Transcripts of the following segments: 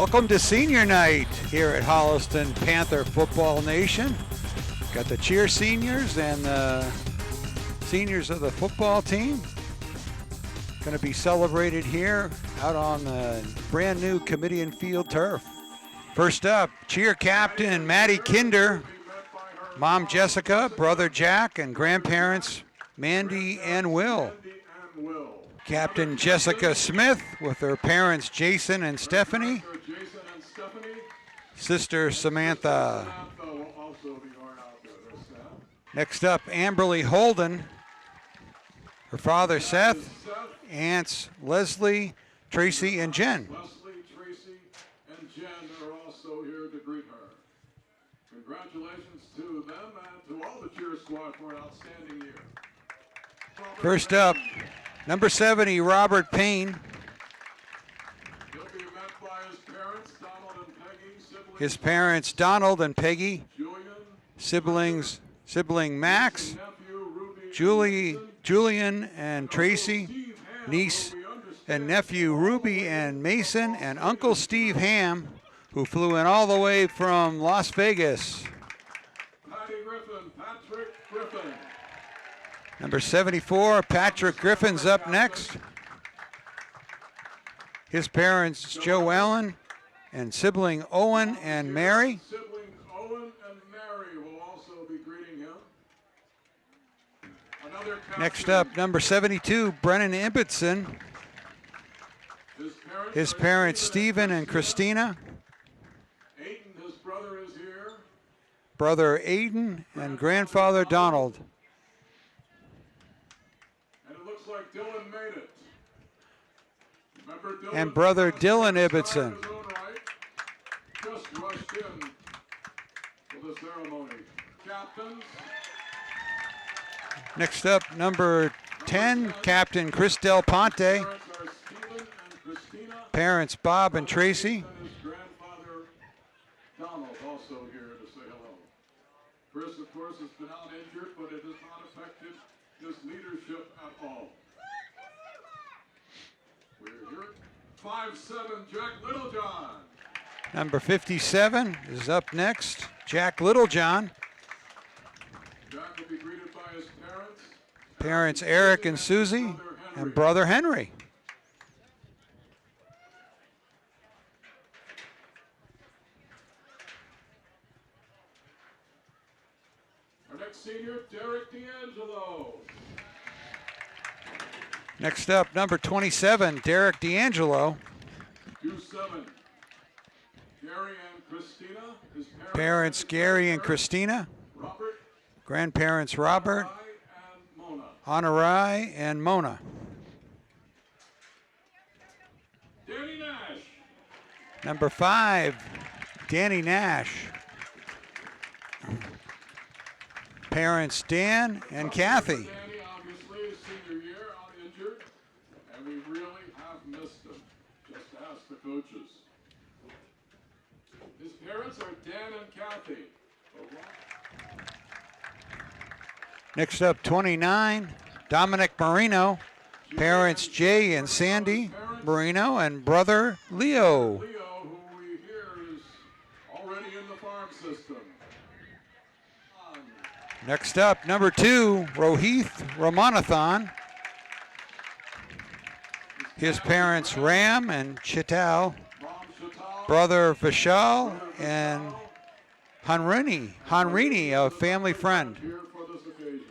Welcome to senior night here at Holliston Panther Football Nation. Got the cheer seniors and the seniors of the football team. Going to be celebrated here out on the brand new Comedian Field turf. First up, cheer captain Maddie Kinder, mom Jessica, brother Jack, and grandparents Mandy and Will. Captain Jessica Smith with her parents Jason and Stephanie. Sister Samantha. Next up, Amberly Holden, her father Seth, aunts Leslie, Tracy, and Jen. Leslie, Tracy, and Jen are also here to greet her. Congratulations to them and to all the cheer squad for an outstanding year. First up, number 70, Robert Payne. He'll be met by his parents, Donald and Peggy, siblings. His parents, Donald and Peggy. Julian, Sibling Max, nephew, Julian and Tracy, niece and nephew Ruby and Mason, and Uncle Steve Ham, who flew in all the way from Las Vegas. Patrick Griffin. Number 74, Patrick Griffin's up next. His parents, Joe Allen, and sibling Owen and Mary. Siblings Owen and Mary will also be greeting him. Next up, number 72, Brennan Ibbotson. His parents, Stephen and Christina. Aiden, his brother, is here. Brother Aiden and grandfather Donald. And it looks like Dylan made it. Remember Dylan? And brother Dylan Ibbotson. Just rushed in for the ceremony. Captains. Next up, number 10, Captain Chris Del Ponte. Parents are Stephen and Christina. Parents Bob and Tracy. And his grandfather Donald also here to say hello. Chris, of course, has been out injured, but it has not affected his leadership at all. We're here. 5'7", Jack Littlejohn. Number 57 is up next, Jack Littlejohn. Jack will be greeted by his parents. Parents Eric and Susie, and brother Henry. Our next senior, Derek D'Angelo. Next up, number 27, Derek D'Angelo. 2'7", Gary and Christina. His Parents Gary and Christina. Robert, Grandparents Robert, and Mona. Honorai, and Mona. Danny Nash. Number 5, Danny Nash. Parents Dan and Kathy. Danny, obviously, his senior year, out injured, and we really have missed him. Just ask the coaches. His parents are Dan and Kathy. Next up, 29, Dominic Moreno. Parents Jay and Sandy Moreno, and brother Leo. Leo, who we hear is already in the farm system. Next up, number 2, Rohith Ramanathan. His parents Ram and Chital. Mom Chatal, Brother Vishal and Hanrini, a family friend. here for this occasion.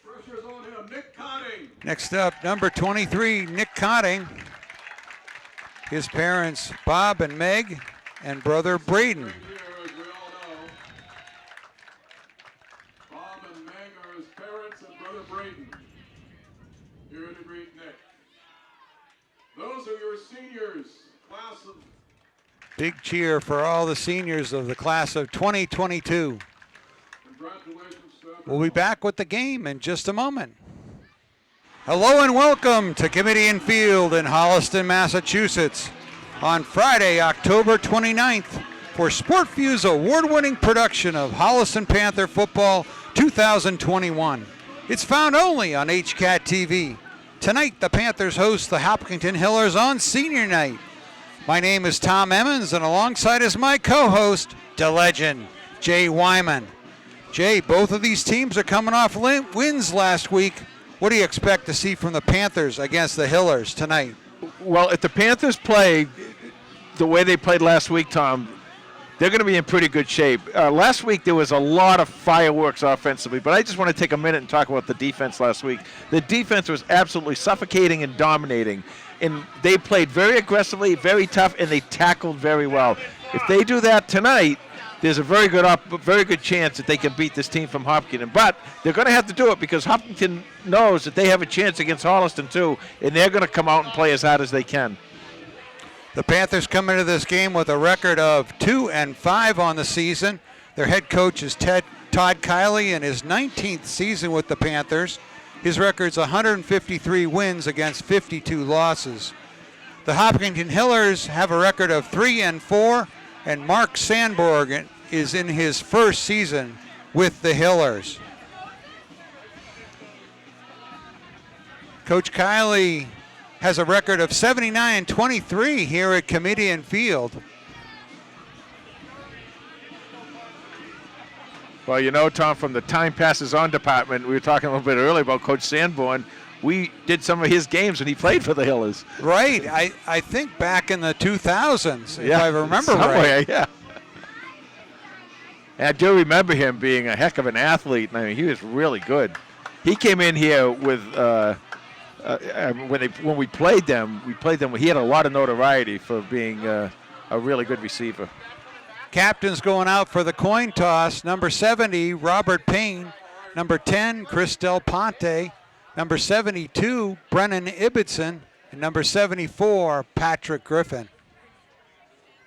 Pressure's on him. Nick Cotting. Next up, number 23, Nick Cotting. His parents Bob and Meg, and brother Braden. Here, as we all know. Bob and Meg are his parents and brother Braden. Here to greet Nick. Those are your seniors, class of Big cheer for all the seniors of the class of 2022. congratulations to everyone. We'll be back with the game in just a moment. Hello and welcome to Comedian Field in Holliston, Massachusetts on Friday, October 29th for SportView's award-winning production of Holliston Panther Football 2021. It's found only on HCAT TV. Tonight, the Panthers host the Hopkinton Hillers on senior night. My name is Tom Emmons, and alongside is my co-host, the legend, Jay Wyman. Jay, both of these teams are coming off wins last week. What do you expect to see from the Panthers against the Hillers tonight? Well, if the Panthers play the way they played last week, Tom, they're going to be in pretty good shape. Last week there was a lot of fireworks offensively, but I just want to take a minute and talk about the defense last week. The defense was absolutely suffocating and dominating, and they played very aggressively, very tough, and they tackled very well. If they do that tonight, there's a very good chance that they can beat this team from Hopkinton. But they're going to have to do it because Hopkinton knows that they have a chance against Holliston too, and they're going to come out and play as hard as they can. The Panthers come into this game with a record of 2-5 on the season. Their head coach is Todd Kiley in his 19th season with the Panthers. His record's 153 wins against 52 losses. The Hopkinton Hillers have a record of 3-4. And Mark Sandborg is in his first season with the Hillers. Coach Kiley has a record of 79-23 here at Comedian Field. Well, you know, Tom, from the Time Passes On department, we were talking a little bit earlier about Coach Sanborn. We did some of his games when he played for the Hillers. Right. I think back in the 2000s, if I remember right. Yeah. And I do remember him being a heck of an athlete. I mean, he was really good. He came in here with when we played them. He had a lot of notoriety for being a really good receiver. Captain's going out for the coin toss. Number 70, Robert Payne. Number 10, Chris Del Ponte. Number 72, Brennan Ibbotson. And number 74, Patrick Griffin.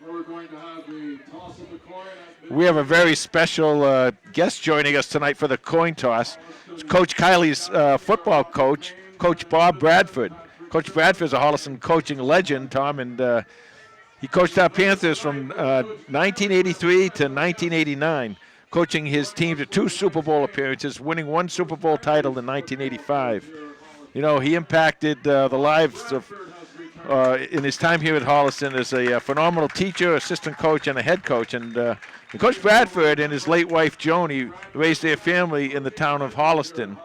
We're going to have the toss of the coin. We have a very special guest joining us tonight for the coin toss. It's Coach Kiley's football coach, Coach Bob Bradford. Coach Bradford is a Holliston coaching legend, Tom, and he coached our Panthers from 1983 to 1989. Coaching his team to 2 Super Bowl appearances, winning 1 Super Bowl title in 1985. You know, he impacted the lives of, in his time here at Holliston, as a phenomenal teacher, assistant coach, and a head coach. And Coach Bradford and his late wife, Joni, raised their family in the town of Holliston.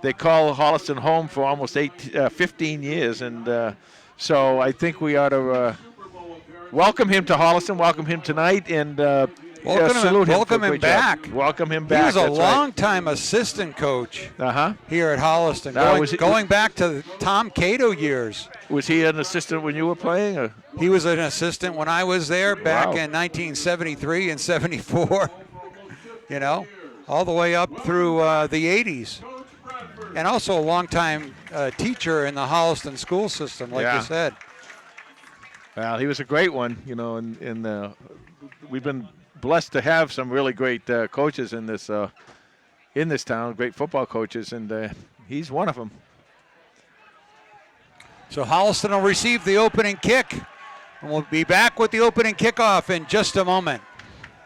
They call Holliston home for almost 15 years. And so I think we ought to welcome him to Holliston, welcome him tonight, and welcome him back. Welcome him back. He was a long-time assistant coach here at Holliston, going back to the Tom Cato years. Was he an assistant when you were playing? Or? He was an assistant when I was there back in 1973 and 74, you know, all the way up through the 80s. And also a long-time teacher in the Holliston school system, like you said. Well, he was a great one, you know, and we've been blessed to have some really great coaches in this town, great football coaches, and he's one of them. So Holliston will receive the opening kick, and we'll be back with the opening kickoff in just a moment.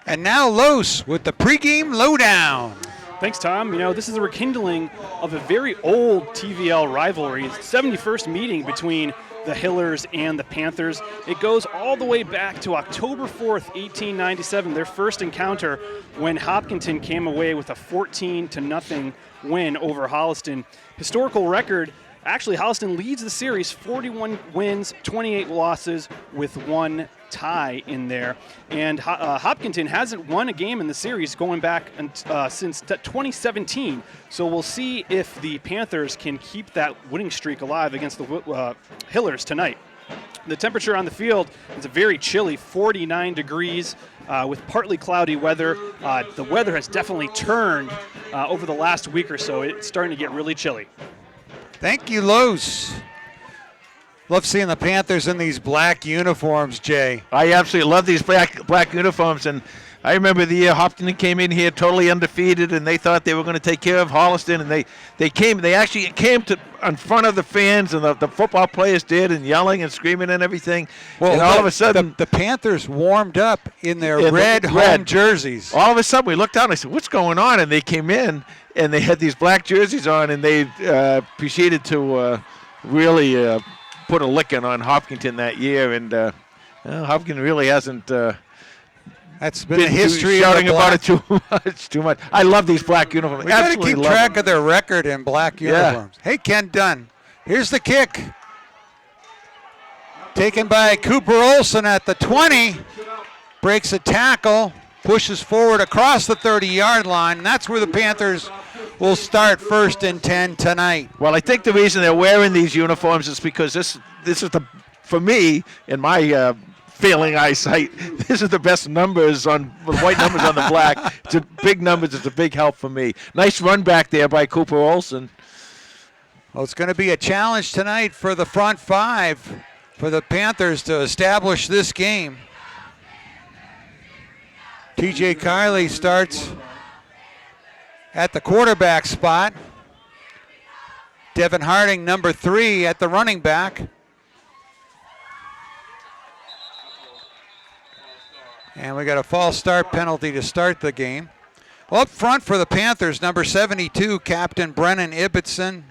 And now Los with the pregame lowdown. Thanks, Tom. You know, this is a rekindling of a very old TVL rivalry. It's the 71st meeting between the Hillers and the Panthers. It goes all the way back to October 4th, 1897, their first encounter when Hopkinton came away with a 14-0 win over Holliston. Historical record, actually Holliston leads the series 41 wins, 28 losses with 1 tie in there. And Hopkinton hasn't won a game in the series going back since 2017. So we'll see if the Panthers can keep that winning streak alive against the Hillers tonight. The temperature on the field is a very chilly 49 degrees with partly cloudy weather. The weather has definitely turned over the last week or so. It's starting to get really chilly. Thank you, Los. Love seeing the Panthers in these black uniforms, Jay. I absolutely love these black uniforms, and I remember the year Hopkinton came in here totally undefeated, and they thought they were going to take care of Holliston, and they actually came to in front of the fans, and the football players did, and yelling and screaming and everything. Well, and all of a sudden, the Panthers warmed up in their red home jerseys. All of a sudden, we looked out and I said, "What's going on?" And they came in, and they had these black jerseys on, and they proceeded to really put a licking on Hopkinton that year, and Hopkinton really hasn't. That's been the history shouting of about it too much. I love these black uniforms. We got to keep track of their record in black uniforms. Yeah. Hey, Ken Dunn. Here's the kick. Taken by Cooper Olson at the 20. Breaks a tackle. Pushes forward across the 30-yard line. And that's where the Panthers will start 1st and 10 tonight. Well, I think the reason they're wearing these uniforms is because this is for me, in my failing eyesight, this is the best numbers on the white numbers on the black. It's a big numbers. It's a big help for me. Nice run back there by Cooper Olson. Well, it's going to be a challenge tonight for the front five for the Panthers to establish this game. TJ Kiley starts at the quarterback spot. Devin Harding, number 3, at the running back. And we got a false start penalty to start the game. Well, up front for the Panthers, number 72, Captain Brennan Ibbotson.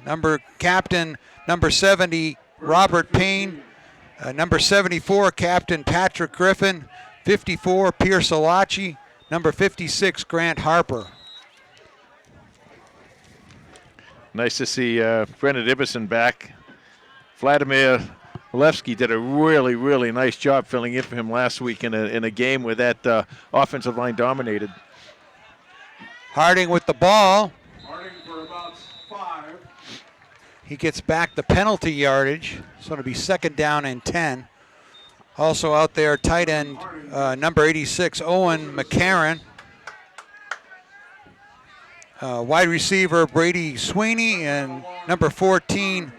Captain number 70, Robert Payne. Number 74, Captain Patrick Griffin. 54, Pierce Alachi. Number 56, Grant Harper. Nice to see Brennan Ibbotson back. Vladimir Levski did a really, really nice job filling in for him last week in a game where that offensive line dominated. Harding with the ball. Harding for about 5. He gets back the penalty yardage, so it'll be 2nd down and 10. Also out there, tight end number 86, Owen McCarron. Wide receiver, Brady Sweeney, and number 14,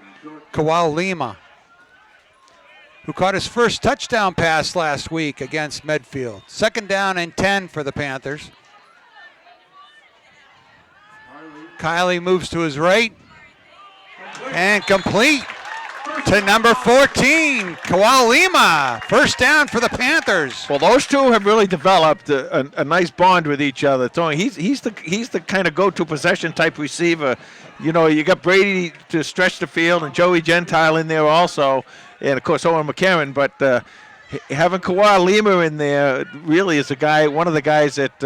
Kawal Lima, who caught his first touchdown pass last week against Medfield. 2nd down and 10 for the Panthers. Kiley moves to his right and complete to number 14, Kawal Lima. 1st down for the Panthers. Well, those two have really developed a nice bond with each other. Tony, he's the kind of go-to possession type receiver. You know, you got Brady to stretch the field and Joey Gentile in there also, and of course Owen McCarron. But having Kawal Lima in there really is one of the guys that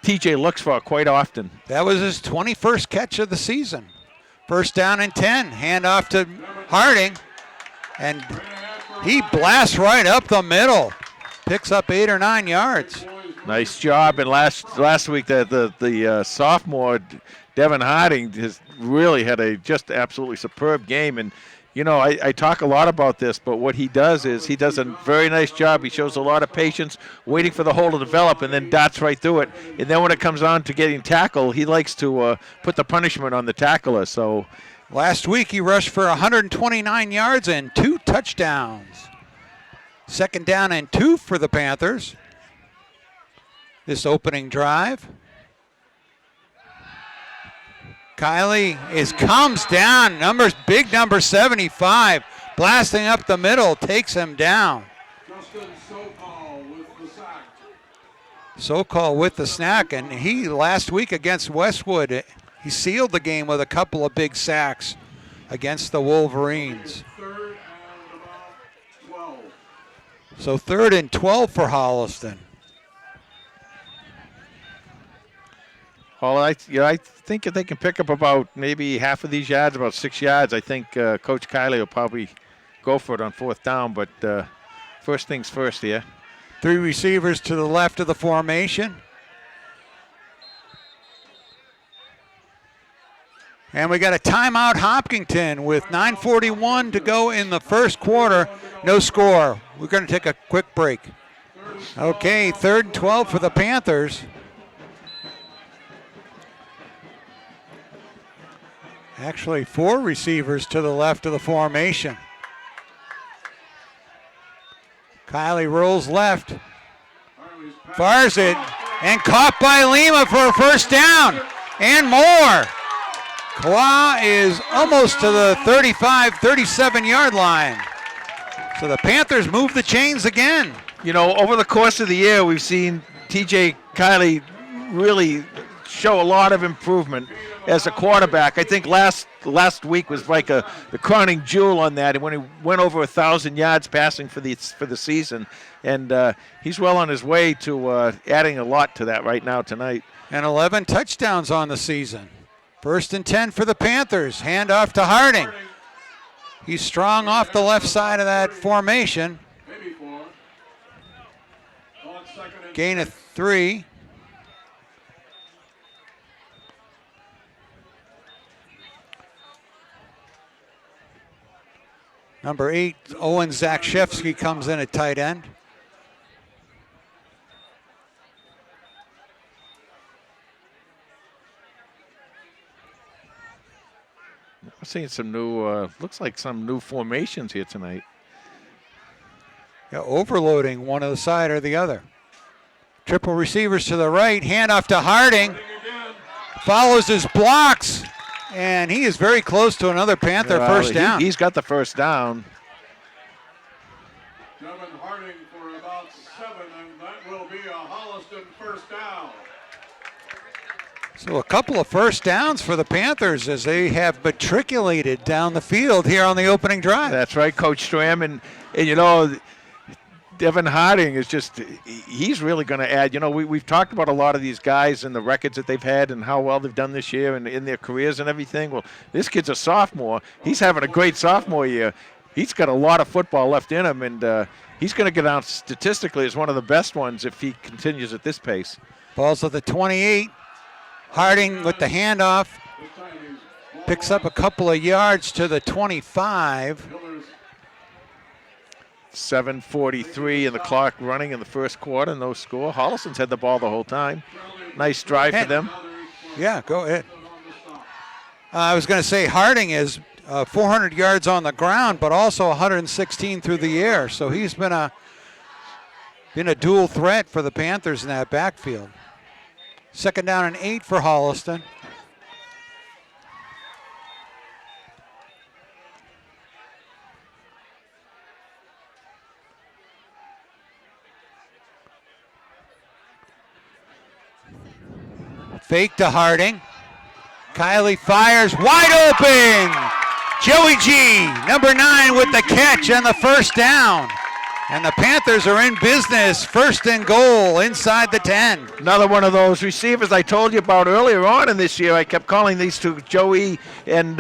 TJ looks for quite often. That was his 21st catch of the season. 1st down and 10. Hand off to Harding. And he blasts right up the middle. Picks up 8 or 9 yards. Nice job. And last week the sophomore Devin Harding has really had a just absolutely superb game. And you know, I talk a lot about this, but what he does is he does a very nice job. He shows a lot of patience, waiting for the hole to develop, and then darts right through it. And then when it comes on to getting tackled, he likes to put the punishment on the tackler. So last week he rushed for 129 yards and 2 touchdowns. 2nd down and 2 for the Panthers. This opening drive. Kiley comes down, big number 75, blasting up the middle, takes him down. Justin Sokol with the sack. Sokol with the snack, and he last week against Westwood, he sealed the game with a couple of big sacks against the Wolverines. 3rd and about 12. So 3rd and 12 for Holliston. Well, I think if they can pick up about maybe half of these yards, about 6 yards, I think Coach Kiley will probably go for it on 4th down. But first things first here. 3 receivers to the left of the formation. And we got a timeout, Hopkinton, with 9:41 to go in the 1st quarter. No score. We're going to take a quick break. Okay, 3rd and 12 for the Panthers. Actually, 4 receivers to the left of the formation. Kiley rolls left. Fires it And caught by Lima for a first down and more. Kawhi is almost to the 35, 37-yard line. So the Panthers move the chains again. You know, over the course of the year, we've seen TJ Kiley really show a lot of improvement as a quarterback. I think last week was like the crowning jewel on that, and when he went over 1,000 yards passing for the season, and he's well on his way to adding a lot to that right now tonight. And 11 touchdowns on the season. 1st and 10 for the Panthers. Hand off to Harding. He's strong off the left side of that formation. Gain of 3. Number 8, Owen Zakshevsky comes in at tight end. I'm seeing some new, looks like some new formations here tonight. Yeah, overloading one of the side or the other. Triple receivers to the right, handoff to Harding. Follows his blocks, and he is very close to another Panther first down. He's got the first down. Devin Harding for about 7, and that will be a Holliston first down. So a couple of first downs for the Panthers as they have matriculated down the field here on the opening drive. That's right, Coach Stram. And you know, Devin Harding is just, he's really going to add. You know, we've talked about a lot of these guys and the records that they've had and how well they've done this year and in their careers and everything. Well, this kid's a sophomore. He's having a great sophomore year. He's got a lot of football left in him, and he's going to get out statistically as one of the best ones if he continues at this pace. Ball's at the 28. Harding with the handoff. Picks up a couple of yards to the 25. 7:43 and the clock running in the first quarter, no score. Holliston's had the ball the whole time. Nice drive for them. Yeah, go ahead. I was going to say Harding is 400 yards on the ground, but also 116 through the air. So he's been a dual threat for the Panthers in that backfield. 2nd down and 8 for Holliston. Fake to Harding. Kiley fires wide open. Joey G, number 9 with the catch and the first down. And the Panthers are in business. 1st and goal inside the 10. Another one of those receivers I told you about earlier on in this year. I kept calling these two Joey and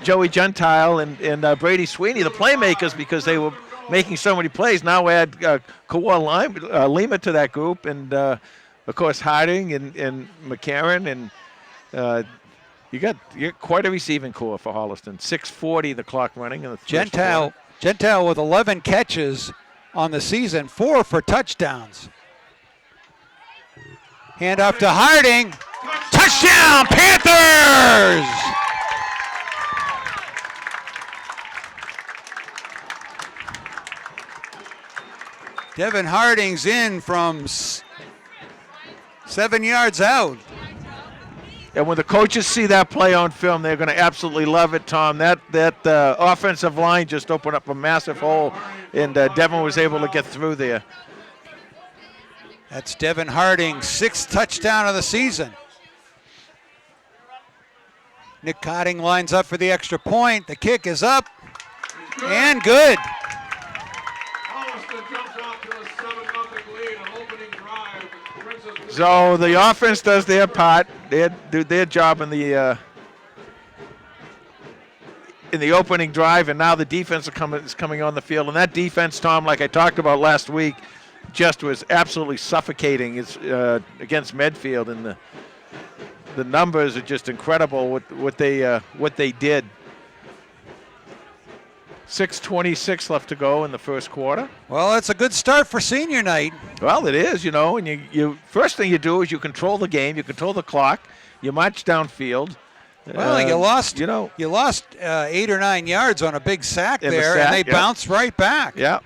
Joey Gentile and Brady Sweeney the playmakers because they were making so many plays. Now we add Kawhi Lima to that group, and of course Harding and McCarron, and you got quite a receiving core for Holliston. 6:40 the clock running in the first quarter. Gentile with 11 catches on the season, 4 for touchdowns. Hand off to Harding. Touchdown, Panthers! Devin Harding's in from 7 yards out. And when the coaches see that play on film, they're going to absolutely love it, Tom. That offensive line just opened up a massive hole, and Devin was able to get through there. That's Devin Harding's 6th touchdown of the season. Nick Cotting lines up for the extra point. The kick is up and good. So the offense does their part. They do their job in the opening drive, and now the defense is coming on the field. And that defense, Tom, like I talked about last week, just was absolutely suffocating against Medfield, and the numbers are just incredible. What they did. 6:26 left to go in the first quarter. Well, it's a good start for senior night. Well, it is, you know, and you first thing you do is you control the game, you control the clock, you march downfield. Well, you lost 8 or 9 yards on a big sack there, and they bounced right back. Yeah.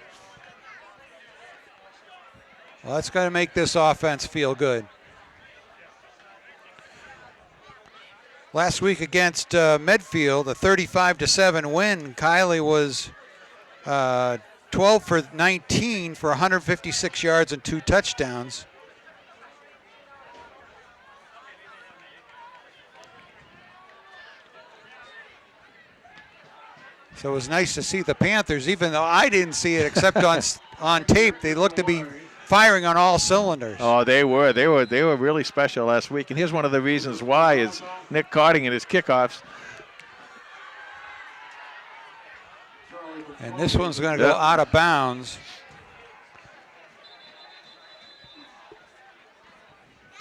Well, that's going to make this offense feel good. Last week against Medfield, a 35-7 win. Kylie was 12 for 19 for 156 yards and 2 touchdowns. So it was nice to see the Panthers, even though I didn't see it except on tape. They looked to be firing on all cylinders. Oh, they were really special last week. And here's one of the reasons why is Nick Carding and his kickoffs. And this one's going to go out of bounds.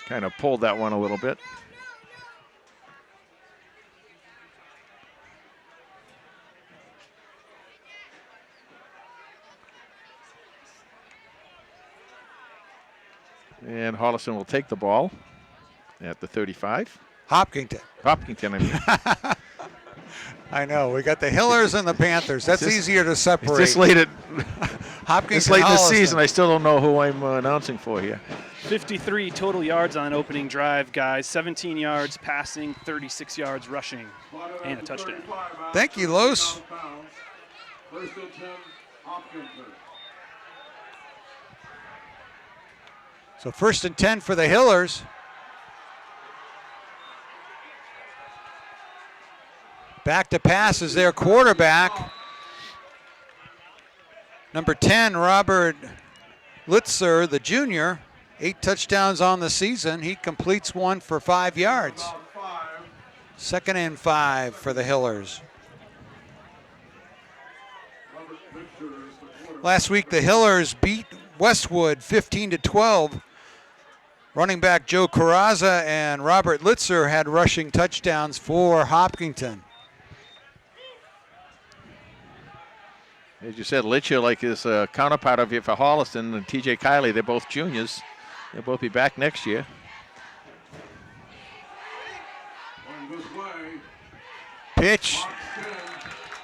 Kind of pulled that one a little bit. And Holliston will take the ball at the 35. Hopkinton, I mean. I know. We got the Hillers and the Panthers. That's easier to separate. It's this late, Hopkinton, it's late in the Holliston. season. I still don't know who I'm announcing for here. 53 total yards on opening drive, guys. 17 yards passing, 36 yards rushing, and a touchdown. Thank you, Los. First and 10, Hopkinton. So 1st and 10 for the Hillers. Back to pass is their quarterback. Number 10, Robert Litzer, the junior. 8 touchdowns on the season. He completes one for 5 yards. 2nd and 5 for the Hillers. Last week, the Hillers beat Westwood 15-12. Running back Joe Carrazza and Robert Litzer had rushing touchdowns for Hopkinton. As you said, Litcher, like his counterpart of here for Holliston, and TJ Kiley, they're both juniors. They'll both be back next year. Pitch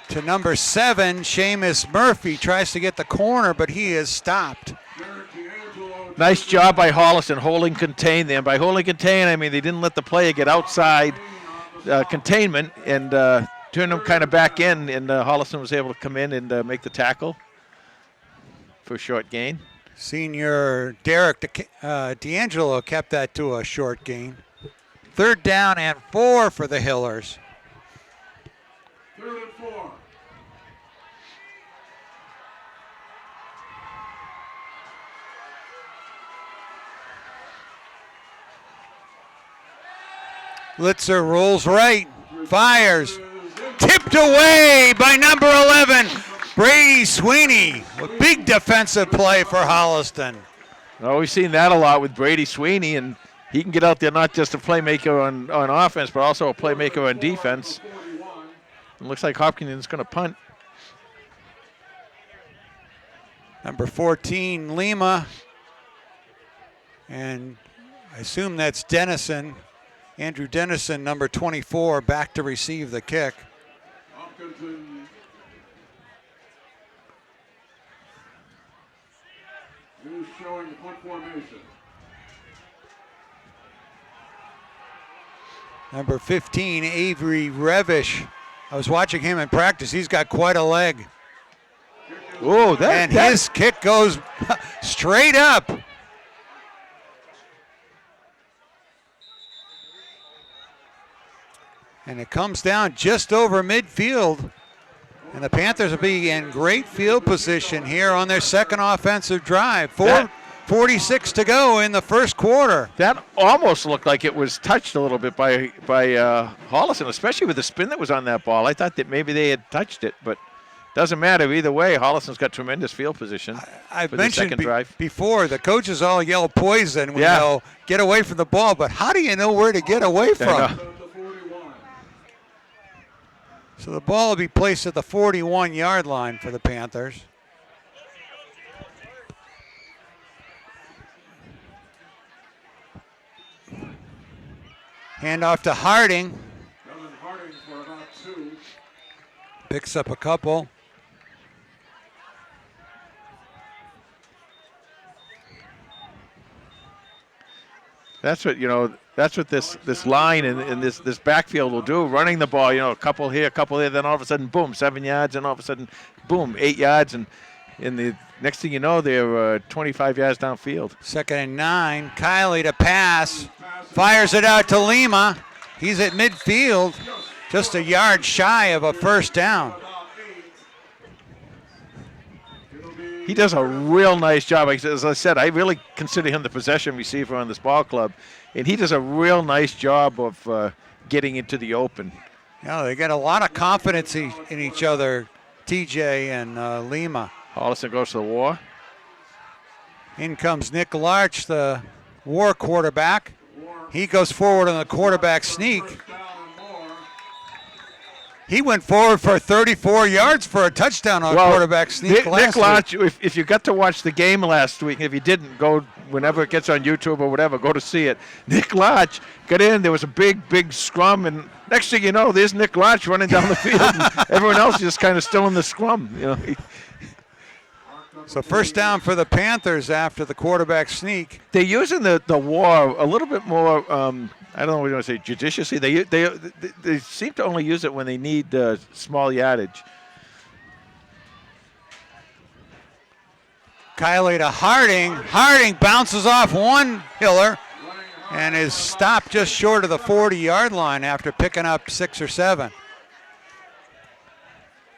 to number 7, Seamus Murphy. Tries to get the corner, but he is stopped. Nice job by Holliston holding contain there. By holding contain, I mean they didn't let the player get outside containment and turn them kind of back in, and Holliston was able to come in and make the tackle for a short gain. Senior Derek D'Angelo kept that to a short gain. 3rd down and 4 for the Hillers. 3rd and 4. Litzer rolls right, fires, tipped away by number 11, Brady Sweeney. A big defensive play for Holliston. Well, we've seen that a lot with Brady Sweeney, and he can get out there not just a playmaker on offense, but also a playmaker on defense. It looks like Hopkinton's going to punt. Number 14, Lima. And I assume that's Dennison. Andrew Dennison, number 24, back to receive the kick. Hopkinton is showing the punt formation. Number 15, Avery Revish. I was watching him in practice. He's got quite a leg. Oh, His kick goes straight up. And it comes down just over midfield. And the Panthers will be in great field position here on their second offensive drive. 4:46 to go in the first quarter. That almost looked like it was touched a little bit by Holliston, especially with the spin that was on that ball. I thought that maybe they had touched it, but doesn't matter either way. Holliston's got tremendous field position. I've for the mentioned second drive. before, the coaches all yell poison when they'll get away from the ball, but how do you know where to get away from? So the ball will be placed at the 41-yard line for the Panthers. Handoff to Harding. Harding for about 2. Picks up a couple. That's what this line and this backfield will do. Running the ball, a couple here, then all of a sudden, boom, 7 yards, and all of a sudden, boom, 8 yards, and in the next thing you know, they're 25 yards downfield. 2nd and 9. Kiley to pass, fires it out to Lima. He's at midfield, just a yard shy of a first down. He does a real nice job. As I said, I really consider him the possession receiver on this ball club, and he does a real nice job of getting into the open. They got a lot of confidence in each other, TJ and Lima. Holliston goes to the war. In comes Nick Larch, the war quarterback. He goes forward on the quarterback sneak. He went forward for 34 yards for a touchdown on quarterback sneak Nick Larch, if you got to watch the game last week, if you didn't, go whenever it gets on YouTube or whatever, go to see it. Nick Larch got in. There was a big scrum, and next thing you know, there's Nick Larch running down the field, and everyone else is just kind of still in the scrum. So first down for the Panthers after the quarterback sneak. They're using the war a little bit more. I don't know what you want to say, judiciously. They seem to only use it when they need small yardage. Kiley to Harding. Harding bounces off one Hiller and is stopped just short of the 40-yard line after picking up 6 or 7.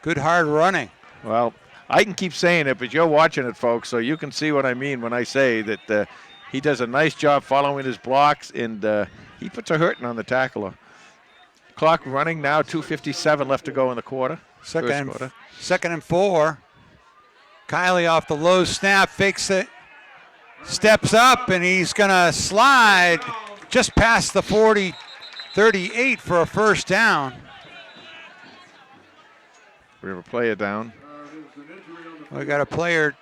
Good hard running. Well, I can keep saying it, but you're watching it, folks, so you can see what I mean when I say that he does a nice job following his blocks, and he puts a hurting on the tackler. Clock running now, 2:57 left to go in the quarter. Second and 4. Kiley off the low snap, fakes it, steps up, and he's going to slide just past the 40-38 for a first down. We have a player down. We got a player,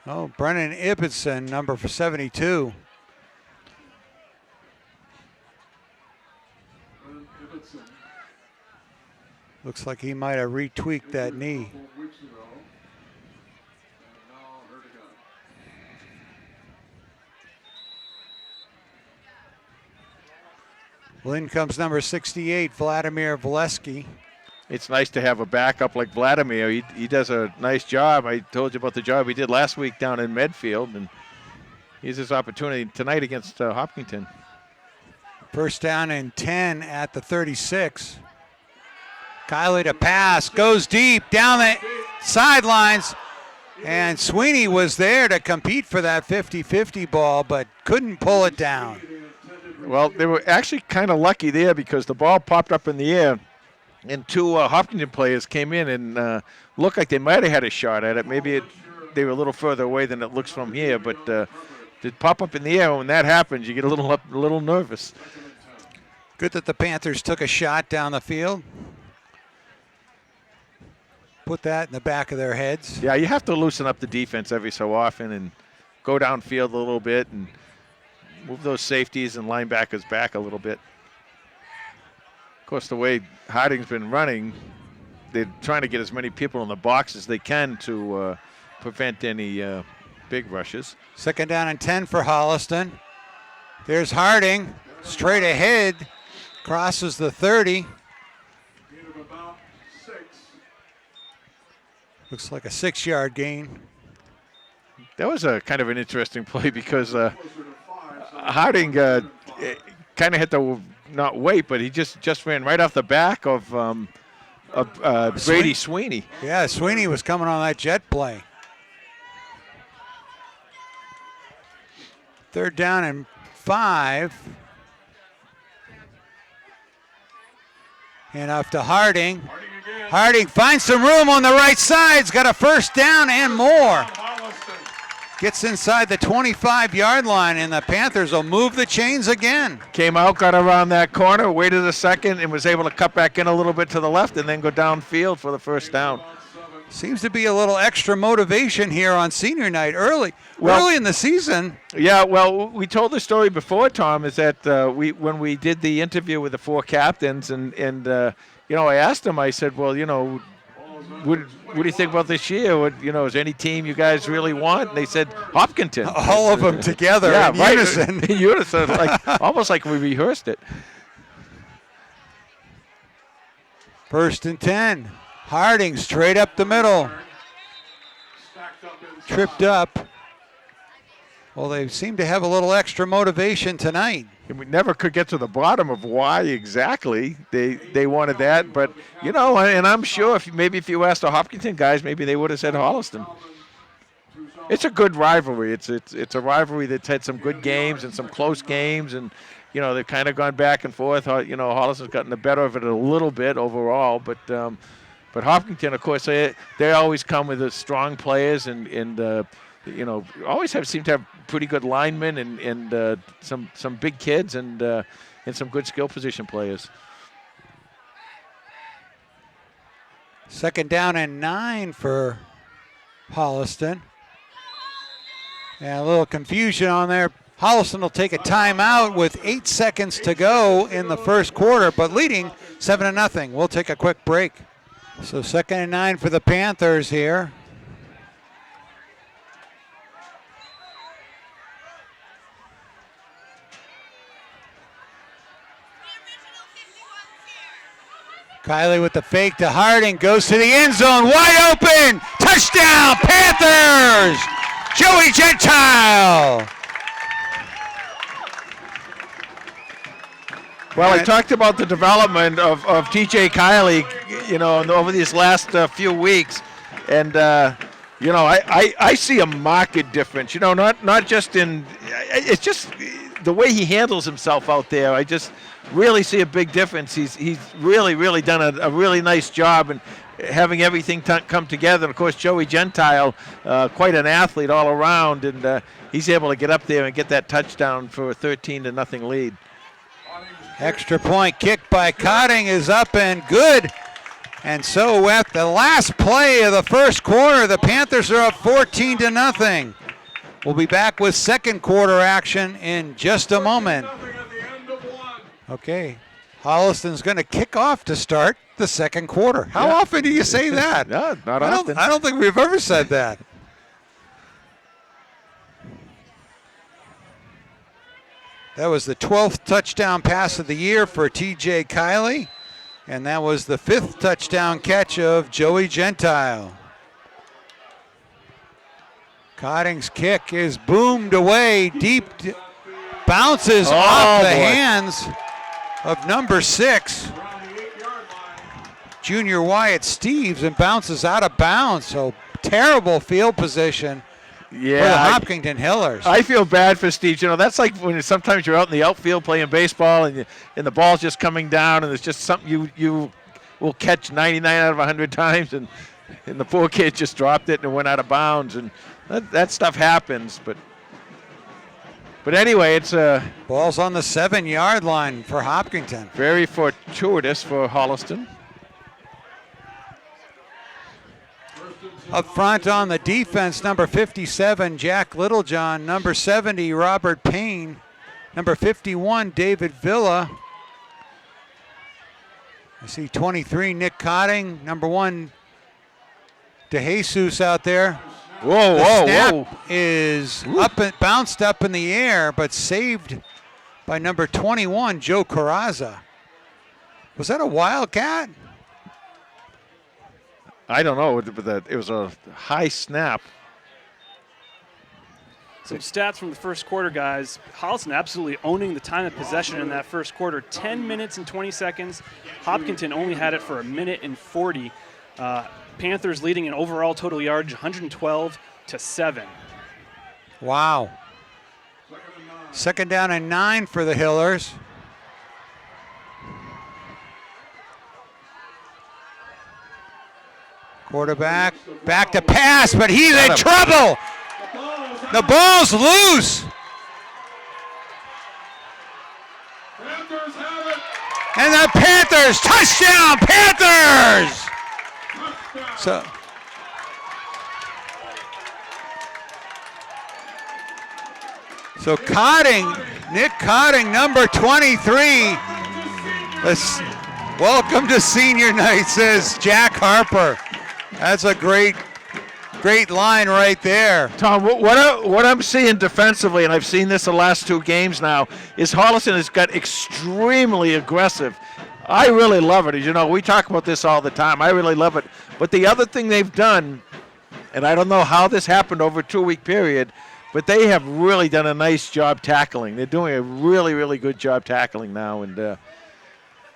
Brennan Ibbotson, number 72. Looks like he might have retweaked that knee. Well, in comes number 68, Vladimir Valesky. It's nice to have a backup like Vladimir. He does a nice job. I told you about the job he did last week down in Medfield, and here's his opportunity tonight against Hopkinton. First down and 10 at the 36. Kiley to pass, goes deep down the sidelines, and Sweeney was there to compete for that 50-50 ball, but couldn't pull it down. Well, they were actually kind of lucky there because the ball popped up in the air, and 2 Hopkinton players came in and looked like they might have had a shot at it. Maybe they were a little further away than it looks from here, but it pop up in the air. When that happens, you get a little nervous. Good that the Panthers took a shot down the field. Put that in the back of their heads. Yeah, you have to loosen up the defense every so often and go downfield a little bit and move those safeties and linebackers back a little bit. Of course, the way Harding's been running, they're trying to get as many people in the box as they can to prevent any big rushes. Second down and 10 for Holliston. There's Harding, straight ahead, crosses the 30. Looks like a 6-yard gain. That was a kind of an interesting play because Harding kind of had to not wait, but he just ran right off the back of Brady Sweeney. Yeah, Sweeney was coming on that jet play. Third down and 5. And up to Harding. Harding finds some room on the right side. He's got a first down and more. Gets inside the 25-yard line, and the Panthers will move the chains again. Came out, got around that corner, waited a second, and was able to cut back in a little bit to the left and then go downfield for the first down. Seems to be a little extra motivation here on senior night early in the season. Yeah, well, we told the story before, Tom, is that when we did the interview with the 4 captains, and I asked them, I said, well, what do you think about this year? What, is there any team you guys really want? And they said Hopkinton. All of them together in unison. In unison, almost like we rehearsed it. 1st and 10. Harding straight up the middle. Tripped up. Well, they seem to have a little extra motivation tonight. And we never could get to the bottom of why exactly they wanted that. But, and I'm sure if you asked the Hopkinton guys, maybe they would have said Holliston. It's a good rivalry. It's a rivalry that's had some good games and some close games. And, they've kind of gone back and forth. Holliston's gotten the better of it a little bit overall. But Hopkinton, of course, they always come with the strong players and always seem to have pretty good linemen and some big kids and some good skill position players. 2nd down and 9 for Holliston. And a little confusion on there. Holliston will take a timeout with 8 seconds to go in the first quarter, but leading 7-0. We'll take a quick break. So 2nd and 9 for the Panthers here. Kiley with the fake to Harding, goes to the end zone, wide open, touchdown, Panthers! Joey Gentile! Well, I talked about the development of TJ Kiley, over these last few weeks, and I see a marked difference. Not just in, it's just the way he handles himself out there. I just really see a big difference. He's really done a really nice job and having everything come together. And of course, Joey Gentile, quite an athlete all around, and he's able to get up there and get that touchdown for a 13-0 lead. Extra point kick by Cotting is up and good. And so at the last play of the first quarter, the Panthers are up 14-0. We'll be back with second quarter action in just a moment. Okay, Holliston's going to kick off to start the second quarter. How often do you say that? No, not often. I don't think we've ever said that. That was the 12th touchdown pass of the year for TJ Kiley, and that was the 5th touchdown catch of Joey Gentile. Cotting's kick is boomed away deep, bounces off the hands of number 6, Junior Wyatt Steves, and bounces out of bounds. So terrible field position for the Hopkinton Hillers. I feel bad for Steve. That's like when sometimes you're out in the outfield playing baseball and the ball's just coming down and it's just something you will catch 99 out of 100 times, and the poor kid just dropped it and it went out of bounds, and that stuff happens. But anyway, it's ball's on the 7-yard line for Hopkinton. Very fortuitous for Holliston. Up front on the defense, number 57, Jack Littlejohn. Number 70, Robert Payne. Number 51, David Villa. I see 23, Nick Cotting. Number 1, DeJesus out there. Whoa, the snap whoa. Is up and bounced up in the air, but saved by number 21, Joe Carrazza. Was that a Wildcat? I don't know, but it was a high snap. Some stats from the first quarter, guys. Holliston absolutely owning the time of possession in that first quarter. 10 minutes and 20 seconds. Hopkinton only had it for 1 minute and 40. Panthers leading in overall total yardage, 112-7. Wow. 2nd down and 9 for the Hillers. Quarterback, back to pass, but he's in trouble. The ball's loose. And the Panthers, touchdown, Panthers! So Cotting, Nick Cotting, number 23. Welcome to senior night, says Jack Harper. That's a great line right there. Tom, what I'm seeing defensively, and I've seen this the last 2 games now, is Holliston has got extremely aggressive. I really love it. As you know, we talk about this all the time. I really love it. But the other thing they've done, and I don't know how this happened over a 2-week period, but they have really done a nice job tackling. They're doing a really, really good job tackling now, and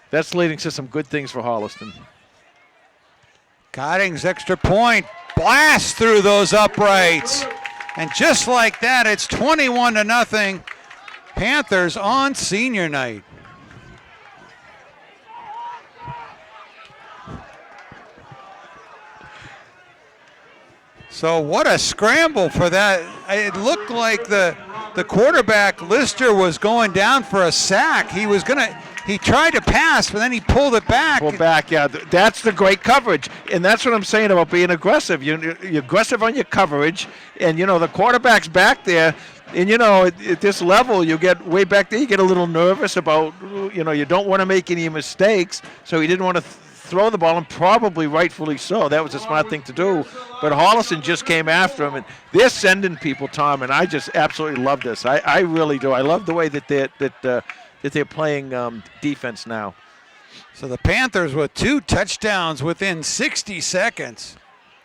that's leading to some good things for Holliston. Cotting's extra point. Blast through those uprights. And just like that, it's 21-0. Panthers on senior night. So what a scramble for that. It looked like the quarterback, Lister, was going down for a sack. He tried to pass, but then he pulled it back. Yeah. That's the great coverage. And that's what I'm saying about being aggressive. You're aggressive on your coverage, and, the quarterback's back there. And, at this level, you get way back there, you get a little nervous about, you don't want to make any mistakes. So he didn't want to throw the ball, and probably rightfully so. That was a smart thing to do. But Holliston just came after him, and they're sending people, Tom, and I just absolutely love this. I really do. I love the way that they're playing defense now. So the Panthers with 2 touchdowns within 60 seconds.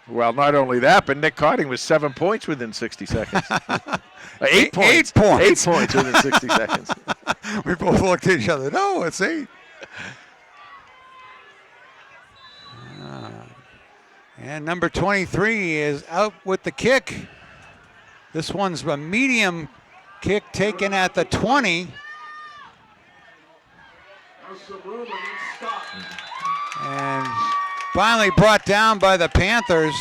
Well, not only that, but Nick Cotting was 7 points within 60 seconds. 8 points. 8 points. 8 points within 60 seconds. We both looked at each other. No, it's 8. And number 23 is out with the kick. This one's a medium kick taken at the 20. And finally brought down by the Panthers.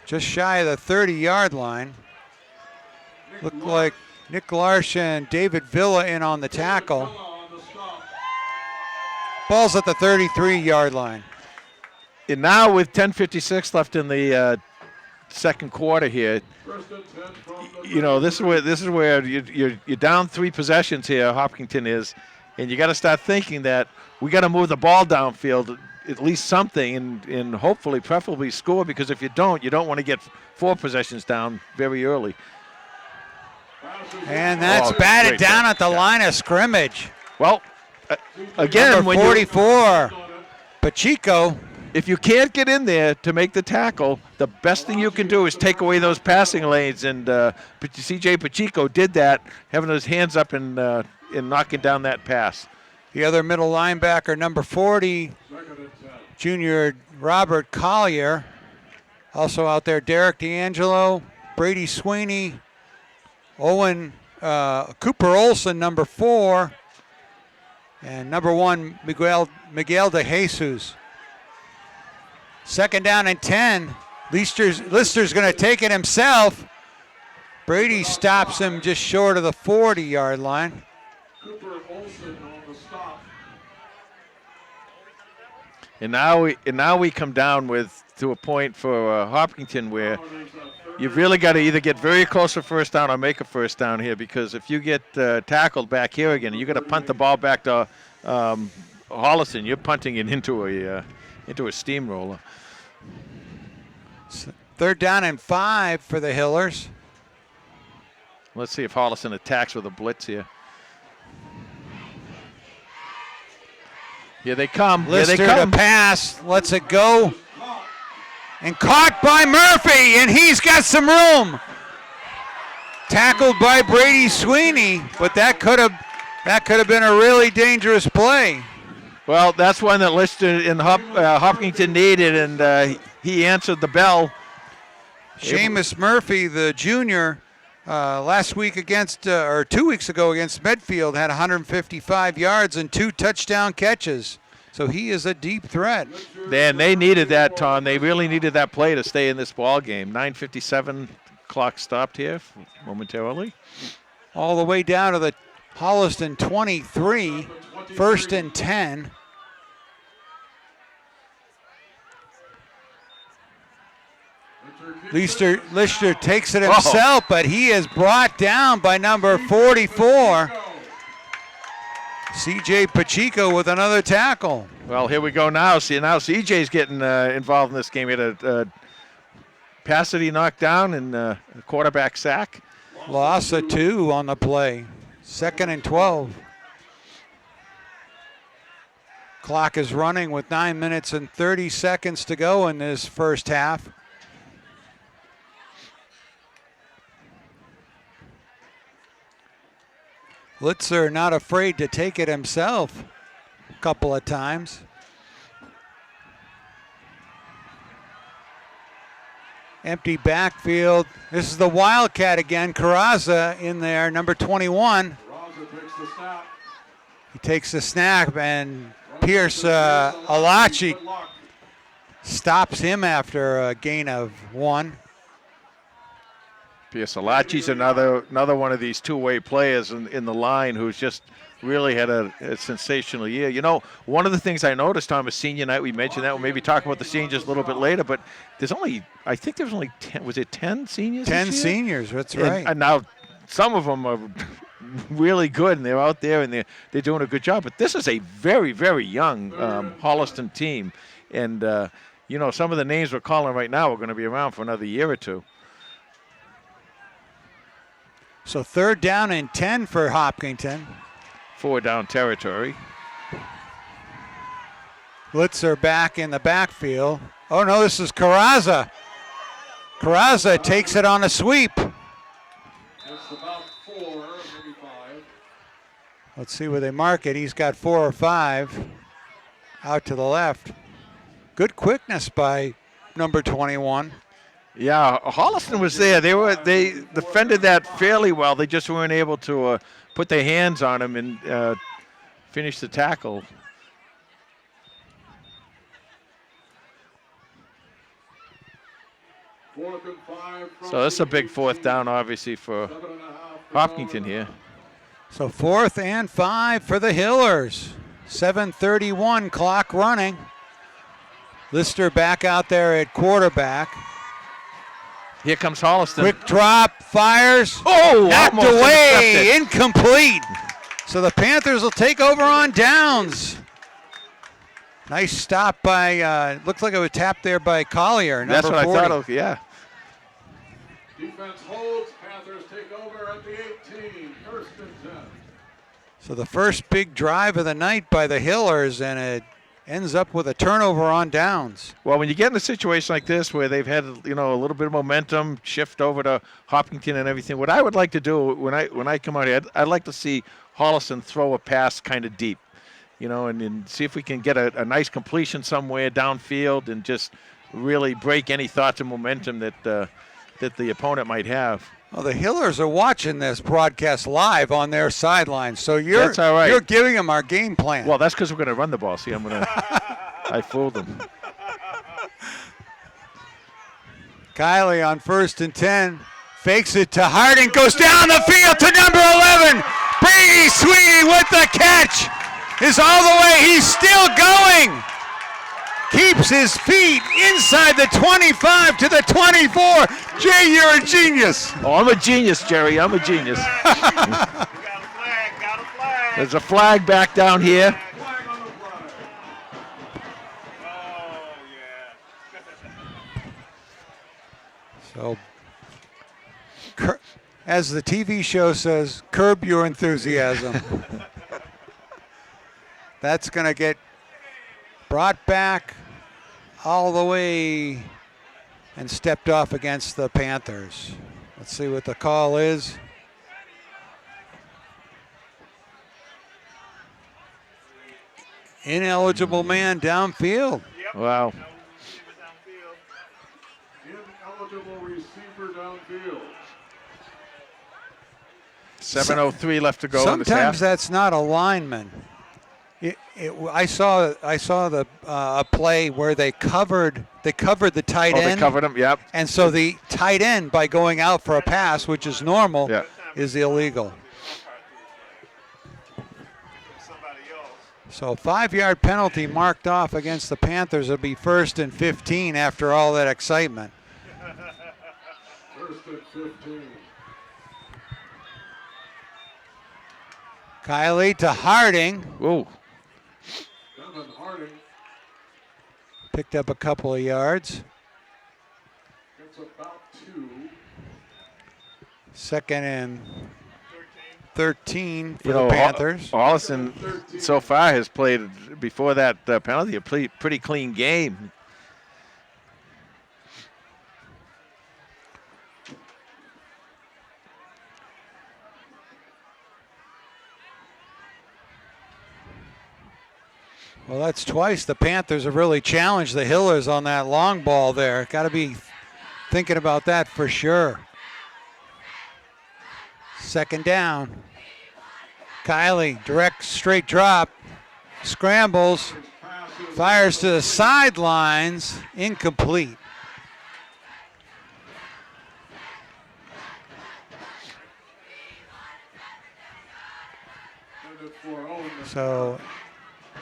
Just shy of the 30-yard line. Looked like Nick Larson, David Villa in on the tackle. Ball's at the 33-yard line. And now with 10:56 left in the second quarter here, this is where you're down 3 possessions here. Hopkinton is, and you got to start thinking that we got to move the ball downfield, at least something, and hopefully, preferably score. Because if you don't want to get 4 possessions down very early. And that's batted down at the line of scrimmage. Well, again, number 44, Pacheco. If you can't get in there to make the tackle, the best thing you can do is take away those passing lanes. And C.J. Pacheco did that, having his hands up and knocking down that pass. The other middle linebacker, number 40, junior Robert Collier. Also out there, Derek D'Angelo, Brady Sweeney, Cooper Olson, number 4, and number 1, Miguel de Jesus. Second down and 10. Lister's going to take it himself. Brady stops him just short of the 40-yard line. Cooper Olson on the stop. And now we come down to a point for Hopkinton where you've really got to either get very close to first down or make a first down here, because if you get tackled back here again, you got to punt the ball back to Holliston. You're punting it into a steamroller. Third down and 5 for the Hillers. Let's see if Holliston attacks with a blitz here. Here they come. Lister to pass, lets it go, and caught by Murphy, and he's got some room. Tackled by Brady Sweeney, but that could have been a really dangerous play. Well, that's one that Lister and Hopkinton needed, and he answered the bell. Seamus Murphy, the junior, last week or 2 weeks ago against Medfield, had 155 yards and 2 touchdown catches. So he is a deep threat. Man, they needed that, Tom. They really needed that play to stay in this ball game. 9:57, clock stopped here momentarily. All the way down to the Holliston 23, 1st and 10. Lister takes it himself, but he is brought down by number 44. C.J. Pacheco with another tackle. Well, here we go now. See, now CJ's getting involved in this game. He had a pass that he knocked down and a quarterback sack. Loss of 2 on the play. 2nd and 12. Clock is running with 9 minutes and 30 seconds to go in this first half. Litzer not afraid to take it himself a couple of times. Empty backfield. This is the Wildcat again. Carraza in there, number 21. He takes the snap, and Pierce Alachi stops him after a gain of 1. Pierce Alachi's another one of these two-way players in the line who's just really had a sensational year. You know, one of the things I noticed, Tom, is senior night. We mentioned that. We'll maybe talk about the seniors a little bit later, but I think there's only 10, was it 10 seniors 10 seniors, that's right. And now some of them are really good, and they're out there, and they're doing a good job. But this is a very, very young Holliston team. And, you know, some of the names we're calling right now are going to be around for another year or two. So 3rd down and 10 for Hopkinton. 4-down territory. Litzer back in the backfield. Oh, no, this is Carraza. Carraza takes it on a sweep. It's about 4, maybe 5. Let's see where they mark it. He's got 4 or 5 out to the left. Good quickness by number 21. Yeah, Holliston was there. They defended that fairly well. They just weren't able to put their hands on him and finish the tackle. So that's a big 4th down, obviously, for Hopkinton here. So 4th and 5 for the Hillers. 7:31 clock running. Lister back out there at quarterback. Here comes Holliston. Quick drop, fires. Oh, knocked almost away, intercepted. incomplete. So the Panthers will take over on downs. Nice stop by, looks like it was tapped there by Collier. That's what 40. I thought of, yeah. Defense holds. Panthers take over at the 18. 1st and 10. So the first big drive of the night by the Hillers, and it ends up with a turnover on downs. Well, when you get in a situation like this where they've had, you know, a little bit of momentum shift over to Hopkinton and everything, what I would like to do when I come out here, I'd like to see Holliston throw a pass kind of deep, you know, and see if we can get a nice completion somewhere downfield and just really break any thoughts and momentum that the opponent might have. Well, the Hillers are watching this broadcast live on their sideline, so That's all right. you're giving them our game plan. Well, that's because we're going to run the ball. See, I fooled them. Kiley on 1st and 10, fakes it to Harding, goes down the field to number 11. Brady Sweeney with the catch is all the way. He's still going. Keeps his feet inside the 25 to the 24. Jay, you're a genius. Oh, I'm a genius, Jerry. I'm a genius. Got a flag. There's a flag back down here. Oh, yeah. So, as the TV show says, curb your enthusiasm. That's going to get brought back all the way and stepped off against the Panthers. Let's see what the call is. Ineligible man downfield. Wow. Ineligible receiver downfield. 7:03 left to go in this half. Sometimes that's not a lineman. I saw the a play where they covered the tight end. They covered him, yep. And so the tight end, by going out for a pass, which is normal, Yeah. is illegal. So 5-yard penalty marked off against the Panthers. It'll be 1st and 15 after all that excitement. 1st and 15. Kiley to Harding. Ooh. Harding Picked up a couple of yards. gets about 2. Second and 13 for You the know, Panthers. Holliston so far has played, before that penalty, a pretty clean game. Well, that's twice the Panthers have really challenged the Hillers on that long ball there. Got to be thinking about that for sure. Second down. Kiley, direct straight drop, scrambles, fires to the sidelines, incomplete. So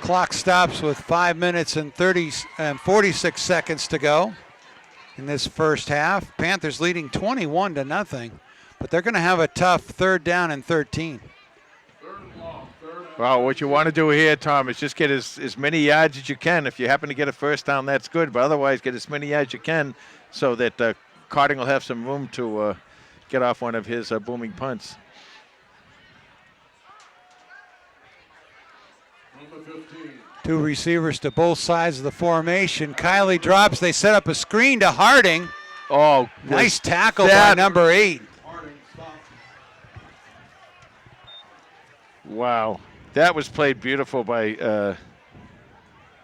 clock stops with 5 minutes and 46 seconds to go in this first half. Panthers leading 21-0, but they're going to have a tough third down and 13. Well, what you want to do here, Tom, is just get as many yards as you can. If you happen to get a first down, that's good, but otherwise get as many yards as you can so that Carding will have some room to get off one of his booming punts. Two receivers to both sides of the formation. Kiley drops. They set up a screen to Harding. Oh, nice tackle by number 8. Wow. That was played beautiful by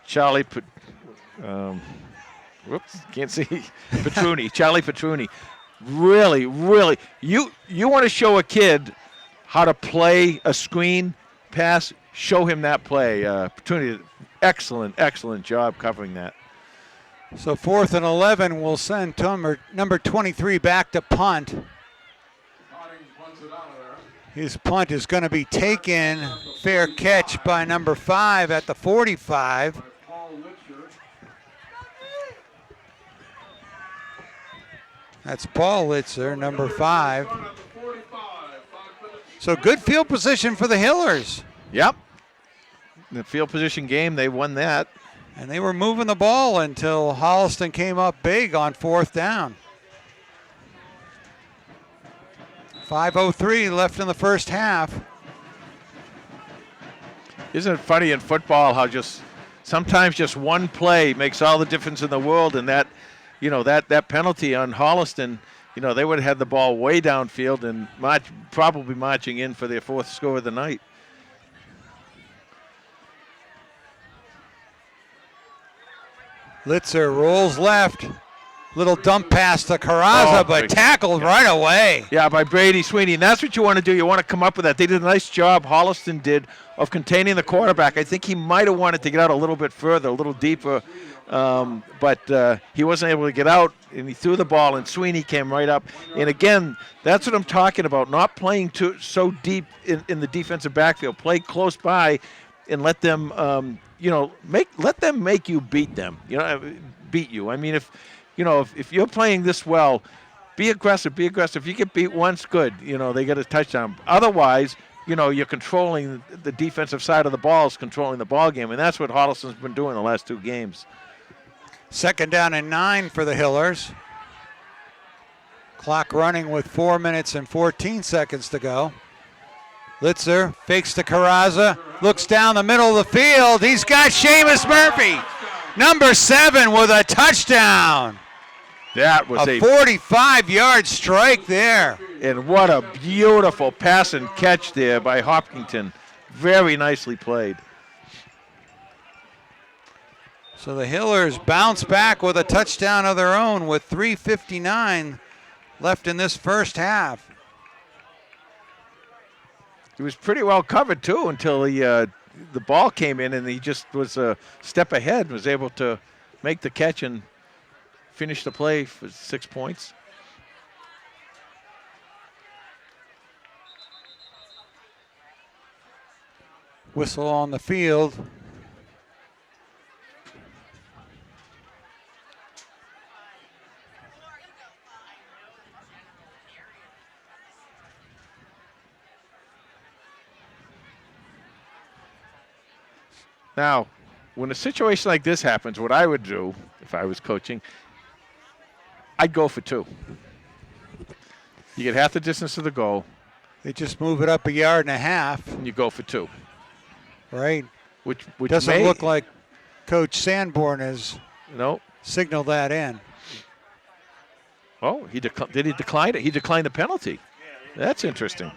Charlie. Whoops, can't see. Petruni, Charlie Petruni. Really, really. You want to show a kid how to play a screen pass? Show him that play. Petruni, excellent job covering that. So 4th and 11 will send number 23 back to punt. His punt is going to be taken. Fair catch by number 5 at the 45. That's Paul Litzer, number 5. So good field position for the Hillers. Yep. The field position game, they won that. And they were moving the ball until Holliston came up big on 4th down. 5:03 left in the first half. Isn't it funny in football how sometimes just one play makes all the difference in the world, and that penalty on Holliston, they would have had the ball way downfield and probably marching in for their 4th score of the night. Litzer rolls left. Little dump pass to Carrazza, but tackled right away. Yeah, by Brady Sweeney. And that's what you want to do. You want to come up with that. They did a nice job, Holliston did, of containing the quarterback. I think he might have wanted to get out a little bit further, a little deeper, but he wasn't able to get out, and he threw the ball, and Sweeney came right up. And again, that's what I'm talking about, not playing so deep in the defensive backfield. Play close by and let them, let them make you beat them, beat you. I mean, if you're playing this well, be aggressive. If you get beat once, good. They get a touchdown. Otherwise, you're controlling the defensive side of the ball, is controlling the ball game, and that's what Holliston's been doing the last 2 games. 2nd down and 9 for the Hillers. Clock running with 4 minutes and 14 seconds to go. Litzer fakes to Carrazza, looks down the middle of the field. He's got Seamus Murphy, number 7, with a touchdown. That was a 45-yard strike there. And what a beautiful pass and catch there by Hopkinton. Very nicely played. So the Hillers bounce back with a touchdown of their own with 3:59 left in this first half. He was pretty well covered, too, until the ball came in, and he just was a step ahead, was able to make the catch and finish the play for 6 points. Whistle on the field. Now, when a situation like this happens, what I would do if I was coaching, I'd go for 2. You get half the distance to the goal, They just move it up 1.5 yards, and you go for 2. right? Which Doesn't look like Coach Sanborn has signaled that in. Oh, did he decline it? He declined the penalty. That's interesting.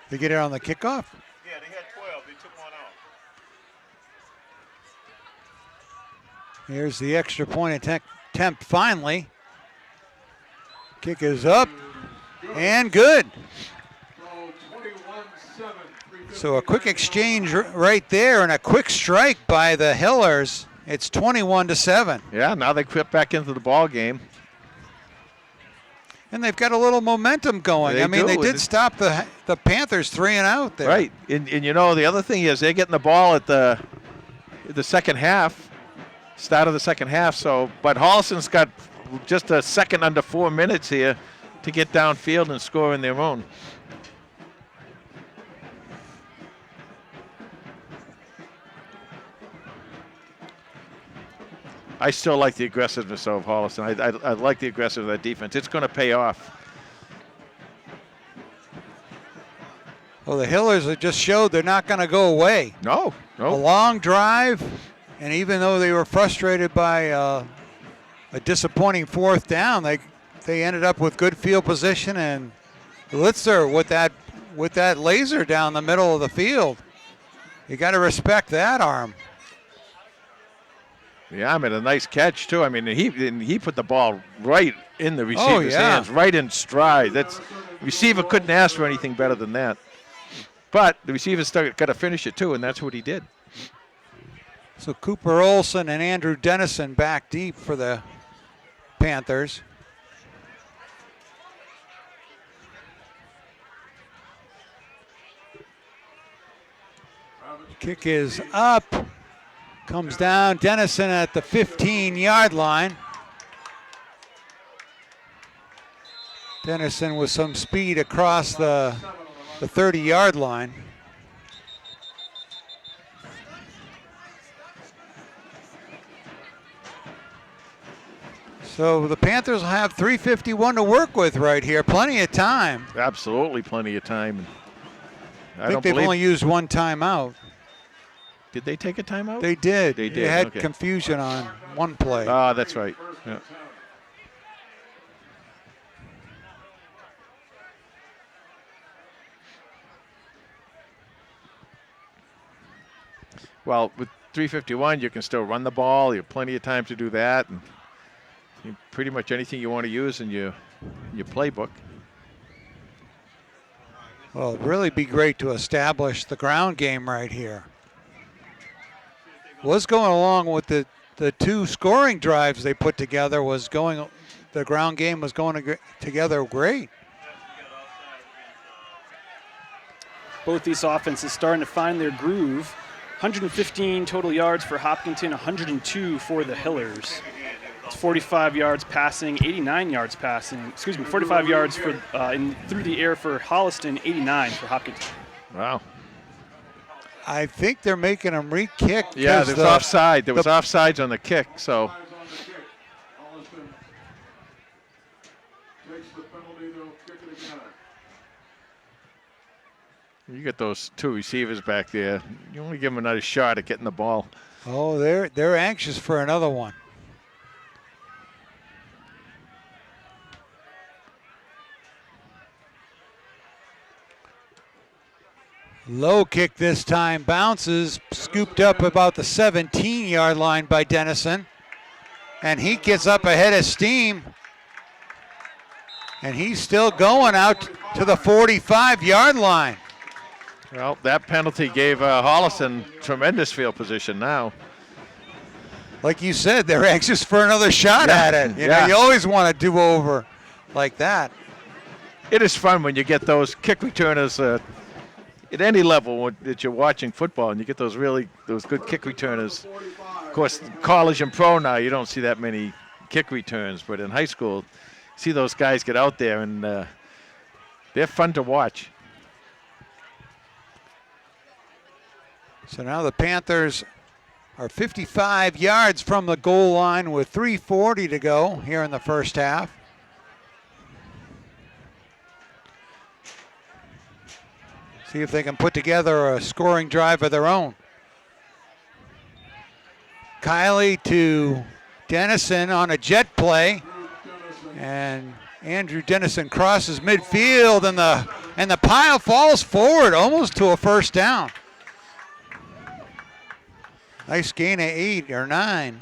They get it on the kickoff? Yeah, they had 12. They took one off. Here's the extra point attempt finally. Kick is up and good. So a quick exchange right there and a quick strike by the Hillers. It's 21-7. Yeah, now they quit back into the ball game. And they've got a little momentum going. They did stop the Panthers 3 and out there. Right, and the other thing is they're getting the ball at the second half, start of the second half. So, but Holliston's got just a second under 4 minutes here to get downfield and score in their own. I still like the aggressiveness of Holliston. I like the aggressiveness of that defense. It's going to pay off. Well, the Hillers have just showed they're not going to go away. No. A long drive, and even though they were frustrated by a disappointing 4th down, they ended up with good field position, and Litzer with that laser down the middle of the field. You got to respect that arm. Yeah, a nice catch too. He put the ball right in the receiver's hands, right in stride. The receiver couldn't ask for anything better than that. But the receiver's got to finish it too, and that's what he did. So Cooper Olson and Andrew Dennison back deep for the Panthers. Kick is up. Comes down, Dennison at the 15-yard line. Dennison with some speed across the 30-yard line. So the Panthers will have 3:51 to work with right here. Plenty of time. Absolutely plenty of time. I think they've only used 1 timeout. Did they take a timeout? They did. They did. They had okay. confusion on one play. Oh, that's right. Yeah. Well, with 3:51, you can still run the ball. You have plenty of time to do that, and pretty much anything you want to use in your playbook. Well, it'd really be great to establish the ground game right here. Was going along with the 2 scoring drives they put together. The ground game was going together great. Both these offenses starting to find their groove. 115 total yards for Hopkinton, 102 for the Hillers. It's 45 yards passing, 89 yards passing. 45 yards for through the air for Holliston, 89 for Hopkinton. Wow. I think they're making them re-kick. Yeah, there's offside. There was offsides on the kick, so. You get those 2 receivers back there. You only give them another shot at getting the ball. Oh, they're anxious for another one. Low kick this time, bounces, scooped up about the 17-yard line by Dennison. And he gets up ahead of steam. And he's still going out to the 45-yard line. Well, that penalty gave Holliston tremendous field position now. Like you said, they're anxious for another shot at it. You know, you always want to do over like that. It is fun when you get those kick returners at any level that you're watching football, and you get those good kick returners. Of course, college and pro now, you don't see that many kick returns, but in high school, see those guys get out there, and they're fun to watch. So now the Panthers are 55 yards from the goal line with 3:40 to go here in the first half. See if they can put together a scoring drive of their own. Kiley to Dennison on a jet play. And Andrew Dennison crosses midfield, and the pile falls forward almost to a first down. Nice gain of 8 or 9.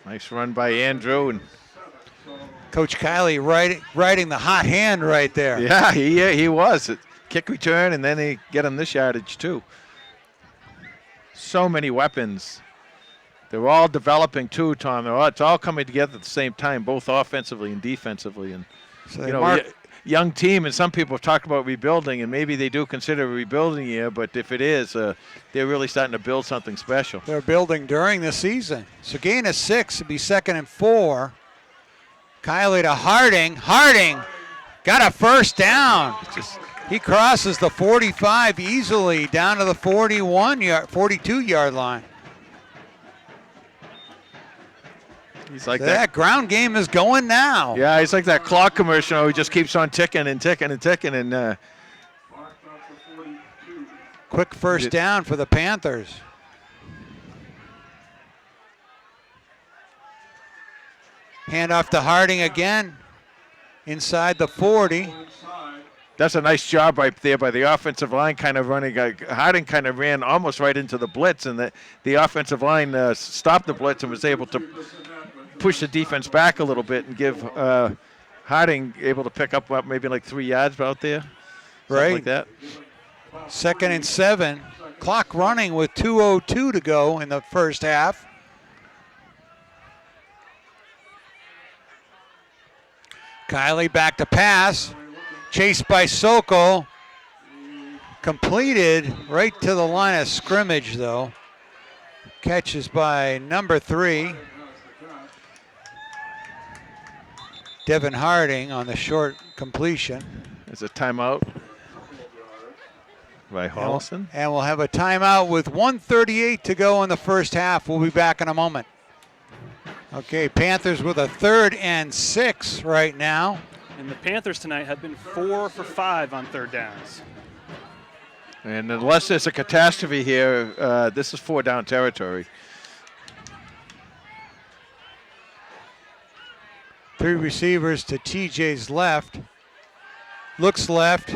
Nice run by Andrew. And Coach Kiley riding the hot hand right there. yeah, he was. Kick return, and then they get him this yardage too. So many weapons. They're all developing too, Tom. It's all coming together at the same time, both offensively and defensively. And So young team, and some people have talked about rebuilding, and maybe they do consider a rebuilding year. But if it is, they're really starting to build something special. they're building during the season. So gain of 6 would be 2nd and 4. Kiley to Harding. Harding got a first down. He crosses the 45 easily down to the 42-yard line. He's like That ground game is going now. Yeah, he's like that clock commercial. He just keeps on ticking and ticking and ticking. And Marked out for 42. Quick first down for the Panthers. Hand off to Harding again. Inside the 40. Inside. that's a nice job right there by the offensive line, kind of running. Harding kind of ran almost right into the blitz, and the offensive line stopped the blitz and was able to push the defense back a little bit and give Harding able to pick up maybe like 3 yards out there. Right. Like that. 2nd and 7. Clock running with 2:02 to go in the first half. Kiley back to pass. Chased by Sokol. Completed right to the line of scrimmage, though. Catches by number 3. Devin Harding on the short completion. There's a timeout by Holliston. And we'll have a timeout with 1:38 to go in the first half. We'll be back in a moment. Okay, Panthers with a 3rd and 6 right now. And the Panthers tonight have been 4 for 5 on third downs. And unless there's a catastrophe here, this is 4-down territory. 3 receivers to TJ's left. Looks left.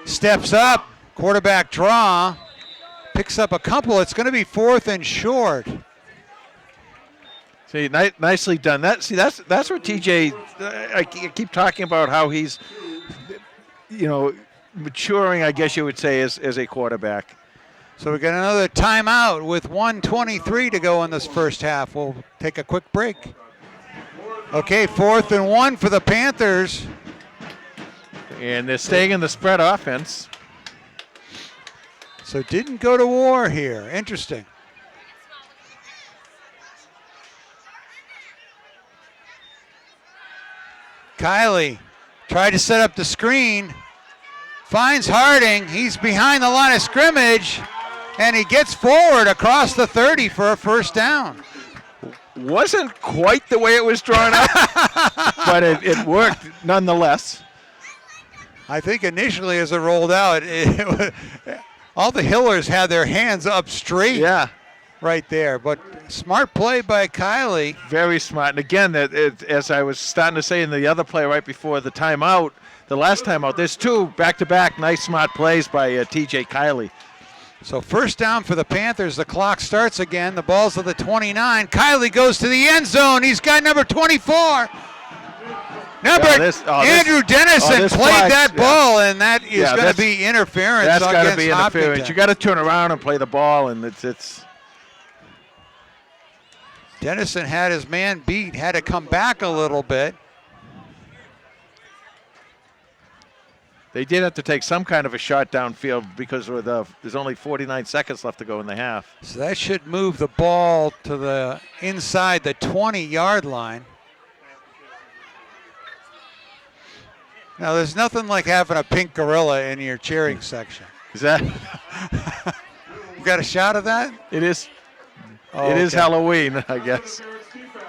Steps up. Quarterback draw. Picks up a couple. It's going to be 4th and short. See, nicely done. That's where TJ. I keep talking about how he's, maturing. I guess you would say as a quarterback. So we got another timeout with 1:23 to go in this first half. We'll take a quick break. Okay, 4th and 1 for the Panthers. And they're staying in the spread offense. So didn't go to war here. Interesting. Kiley tried to set up the screen. Finds Harding. He's behind the line of scrimmage. And he gets forward across the 30 for a first down. Wasn't quite the way it was drawn up, but it worked nonetheless. I think initially as it rolled out, all the Hillers had their hands up straight. Yeah. Right there. But smart play by Kiley. Very smart. And again, as I was starting to say in the other play right before the timeout, the last timeout, there's 2 back-to-back nice smart plays by TJ Kiley. So first down for the Panthers. The clock starts again. The ball's at the 29. Kiley goes to the end zone. He's got number 24. Andrew Dennison played that ball, and that is going to be interference. That's got to be interference. Hopkinton. You got to turn around and play the ball, and it's. Dennison had his man beat, had to come back a little bit. They did have to take some kind of a shot downfield because there's only 49 seconds left to go in the half. So that should move the ball to the inside the 20-yard line. Now, there's nothing like having a pink gorilla in your cheering section. Is that? You got a shot of that? It is. Oh, It is okay. Halloween, I guess. Interference defense.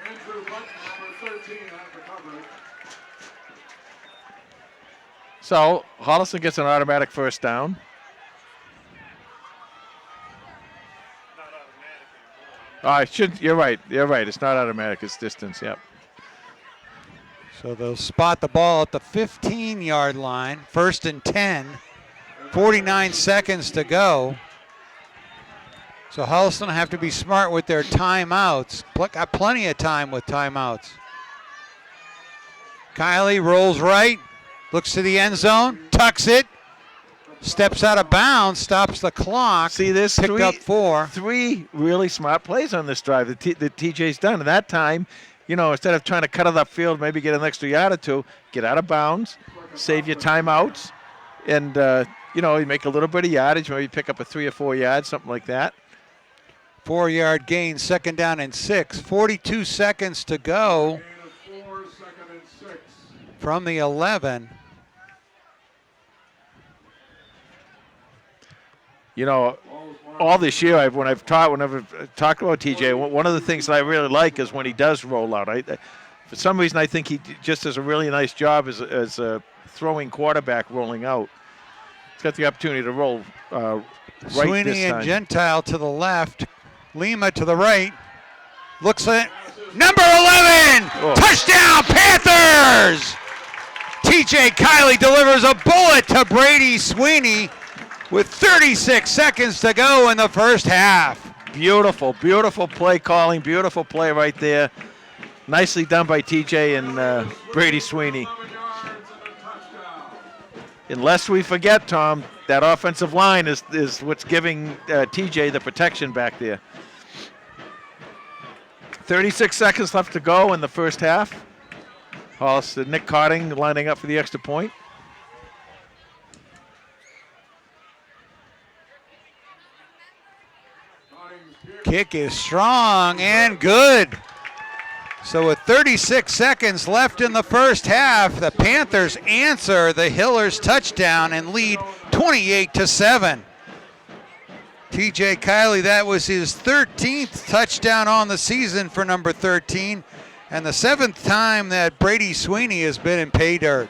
Andrew Button, number 13, on the coverage. So Holliston gets an automatic first down. I should. You're right. You're right. It's not automatic. It's distance. Yep. So they'll spot the ball at the 15-yard line. 1st and 10. 49 seconds to go. So Holliston will have to be smart with their timeouts. Got plenty of time with timeouts. Kiley rolls right, looks to the end zone, tucks it, steps out of bounds, stops the clock. See this? Picked up 4. 3 really smart plays on this drive that TJ's done. And that time, instead of trying to cut it upfield, maybe get an extra yard or 2, get out of bounds, save your timeouts, and, you make a little bit of yardage, maybe pick up a 3 or 4 yards, something like that. 4-yard gain, 2nd down and 6. 42 seconds to go Gain of 4, 2nd and 6. from the 11. All this year, whenever I've talked about TJ, one of the things that I really like is when he does roll out. For some reason, I think he just does a really nice job as a throwing quarterback rolling out. He's got the opportunity to roll right Sweeney this time. and Gentile to the left. Lima to the right. Looks at number 11. Oh. Touchdown, Panthers! TJ Kiley delivers a bullet to Brady Sweeney with 36 seconds to go in the first half. Beautiful, beautiful play calling. Beautiful play right there. Nicely done by TJ and Brady Sweeney. 11 yards and a touchdown. Unless we forget, Tom, that offensive line is what's giving TJ the protection back there. 36 seconds left to go in the first half. Holliston, Nick Cotting lining up for the extra point. Kick is strong and good. So with 36 seconds left in the first half, the Panthers answer the Hillers touchdown and lead 28-7. TJ Kiley, that was his 13th touchdown on the season for number 13, and the 7th time that Brady Sweeney has been in pay dirt.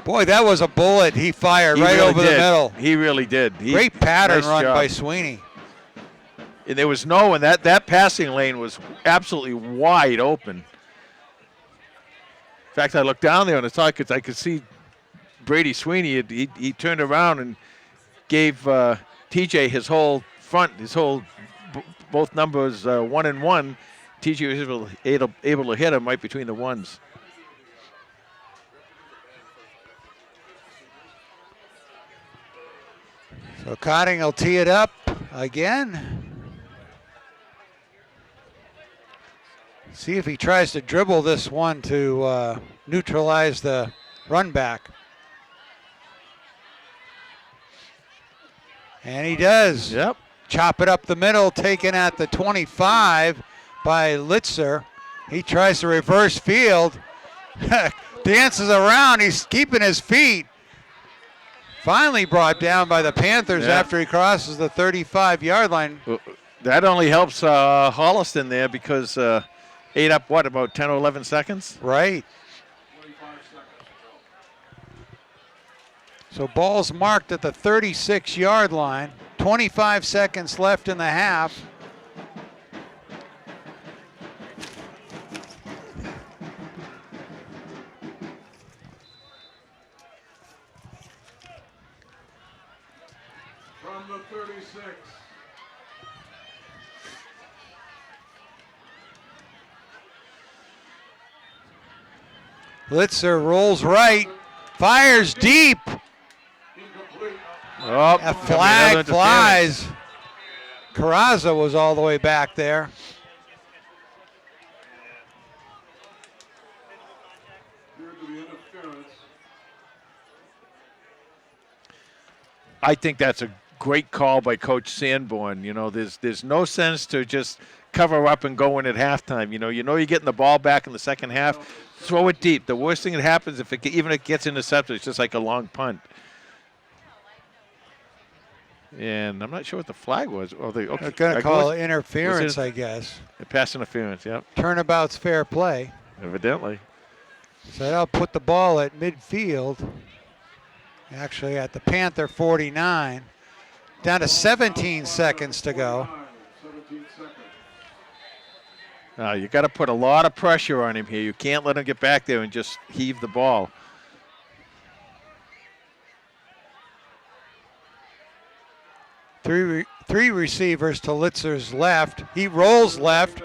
Boy, that was a bullet he fired right over the middle. He really did. Great pattern nice run job by Sweeney. And there was and that passing lane was absolutely wide open. In fact, I looked down there on the side because I could see Brady Sweeney. He turned around and gave TJ his whole front, both numbers 1 and 1. TJ was able to hit him right between the ones. So Cotting will tee it up again. See if he tries to dribble this one to neutralize the run back. And he does. Yep. Chop it up the middle, taken at the 25 by Litzer. He tries to reverse field. Dances around. He's keeping his feet. Finally brought down by the Panthers after he crosses the 35-yard line. That only helps Holliston there because ate up, about 10 or 11 seconds? Right. 25 seconds. So ball's marked at the 36-yard line. 25 seconds left in the half. From the 36. Litzer rolls right, fires deep. Incomplete. Oh, A flag flies. Carrazza was all the way back there. Appeared to be interference. I think that's a great call by Coach Sanborn. There's no sense to just cover up and go in at halftime. You're getting the ball back in the second half. Throw it deep. The worst thing that happens if it gets intercepted, it's just like a long punt. And I'm not sure what the flag was. Oh, They're going to call it interference, I guess. Pass interference, yep. Turnabout's fair play. Evidently. So that'll put the ball at midfield. Actually, at the Panther 49. Down to 17 seconds to go. 17 seconds. You got to put a lot of pressure on him here. You can't let him get back there and just heave the ball. Three receivers to Litzer's left. He rolls left.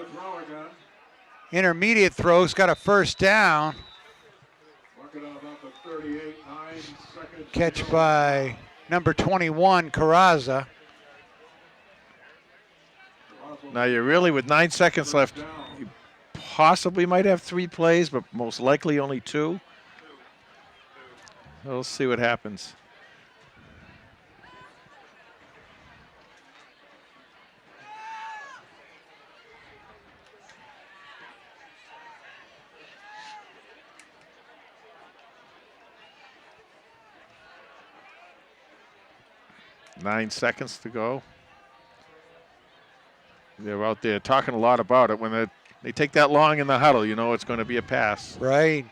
Intermediate throws, got a first down. Catch by number 21, Carraza. Now you're really, with 9 seconds left, you possibly might have 3 plays, but most likely only 2. We'll see what happens. Nine seconds to go. They're out there talking a lot about it. When they take that long in the huddle, you know it's going to be a pass. Right.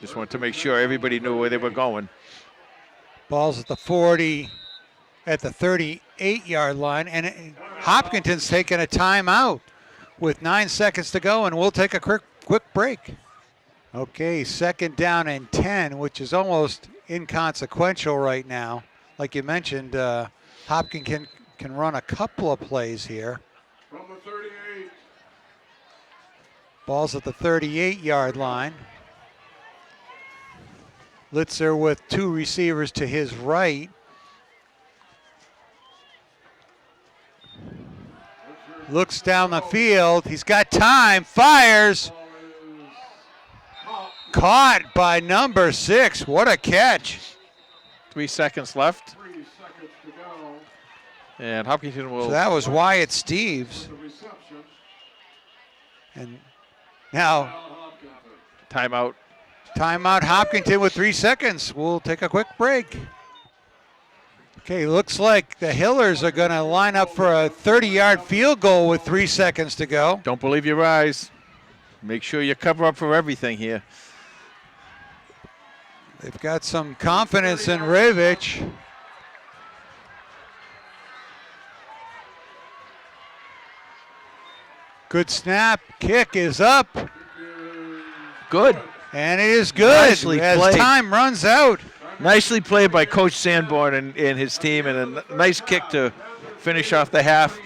Just wanted to make sure everybody knew where they were going. Ball's at the 40, at the 38-yard line, and Hopkinton's taking a timeout with 9 seconds to go, and we'll take a quick break. Okay, 2nd down and 10, which is almost inconsequential right now. Like you mentioned, Hopkinton can run a couple of plays here. From the 38. Ball's at the 38-yard line. Litzer with 2 receivers to his right. Looks down the field. He's got time. Fires. Caught by number 6. What a catch. 3 seconds left. 3 seconds to go. And Hopkinton will. So that was Wyatt Steves. The reception. And now Timeout. timeout Hopkinton with 3 seconds. We'll take a quick break. Okay, looks like the Hillers are going to line up for a 30-yard field goal with 3 seconds to go. Don't believe your eyes. Make sure you cover up for everything here. They've got some confidence in Rivich. Good snap. Kick is up. Good. And it is good Nicely as played. time runs out. Nicely played by Coach Sanborn and his team, and a nice kick to finish off the half.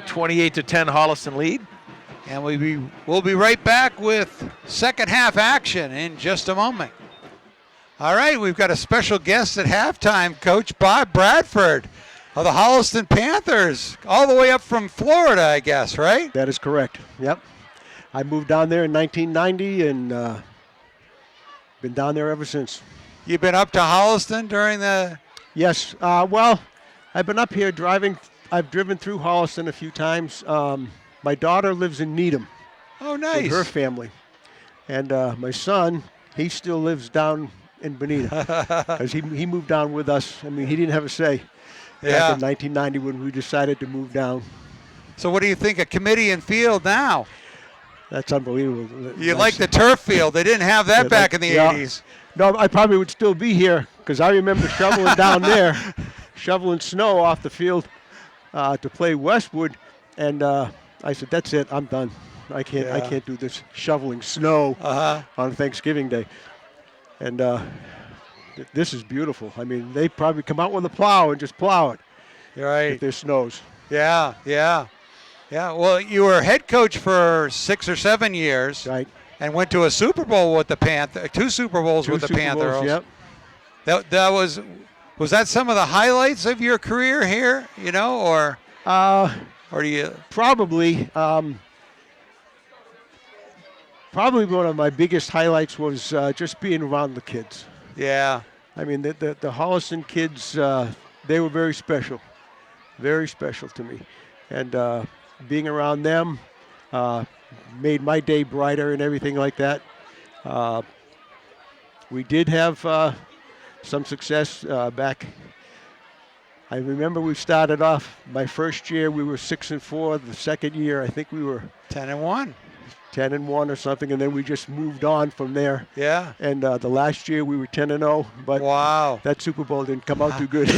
28-10 Holliston lead. And we'll be right back with second half action in just a moment. All right, we've got a special guest at halftime, Coach Bob Bradford of the Holliston Panthers, all the way up from Florida, I guess, right? That is correct. Yep. I moved down there in 1990 and been down there ever since. You've been up to Holliston during the... Yes. Well, I've been up here driving. I've driven through Holliston a few times. My daughter lives in Needham. Oh, nice. With her family. And my son, he still lives down in Bonita because he moved down with us. I mean, he didn't have a say back in 1990 when we decided to move down. So what do you think of committee and field now? That's unbelievable. You like the turf field. They didn't have that back in the 80s. No, I probably would still be here because I remember shoveling down there, shoveling snow off the field to play Westwood. And I said, that's it. I'm done. I can't do this shoveling snow on Thanksgiving Day. And this is beautiful. I mean, they probably come out with a plow and just plow it. Right. If there snows. Yeah. Well, you were head coach for 6 or 7 years. Right. And went to a Super Bowl with the Panthers, 2 Super Bowls with the Panthers. Yep. That was that some of the highlights of your career here, you know, or do you? Probably one of my biggest highlights was just being around the kids. Yeah. I mean, the Holliston kids, they were very special to me. And being around them made my day brighter and everything like that. We did have some success back I remember we started off, my first year we were 6-4. The second year I think we were 10-1. 10-1 or something, and then we just moved on from there. Yeah. And the last year we were 10-0, but Wow. that Super Bowl didn't come out too good.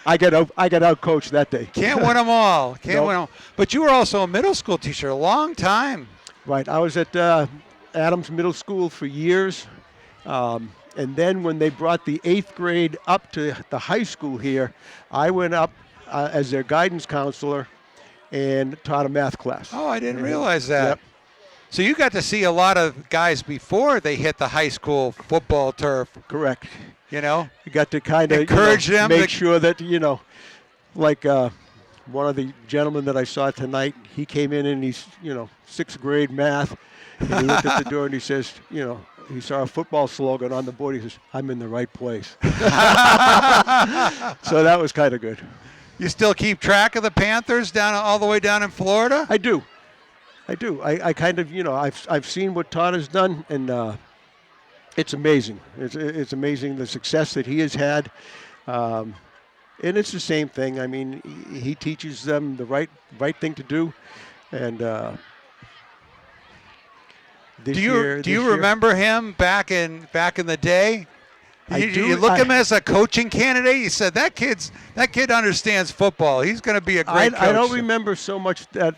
I got out coached that day. Can't win them all. Can't Nope. win them. But you were also a middle school teacher a long time. Right. I was at Adams Middle School for years. And then when they brought the 8th grade up to the high school here, I went up as their guidance counselor and taught a math class. Oh, I didn't realize that. Yep. So you got to see a lot of guys before they hit the high school football turf, Correct. you know? You got to kind of Encourage them make to- sure that, like one of the gentlemen that I saw tonight, he came in and he's, 6th grade math. And he looked at the door and he says, he saw a football slogan on the board. He says, "I'm in the right place." So that was kind of good. You still keep track of the Panthers all the way down in Florida? I do. I kind of, I've seen what Todd has done, and it's amazing. It's amazing the success that he has had. And it's the same thing. I mean, he teaches them the right thing to do. And Do you remember him back in the day? I You do. look at him as a coaching candidate. You said that kid understands football. He's going to be a great coach. I don't remember so much that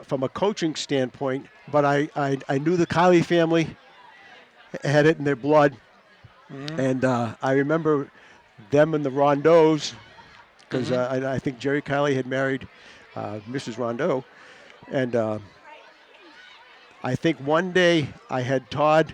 from a coaching standpoint, but I knew the Kiley family had it in their blood, and I remember them and the Rondeaus, because I think Jerry Kiley had married Mrs. Rondeau, and I think one day I had Todd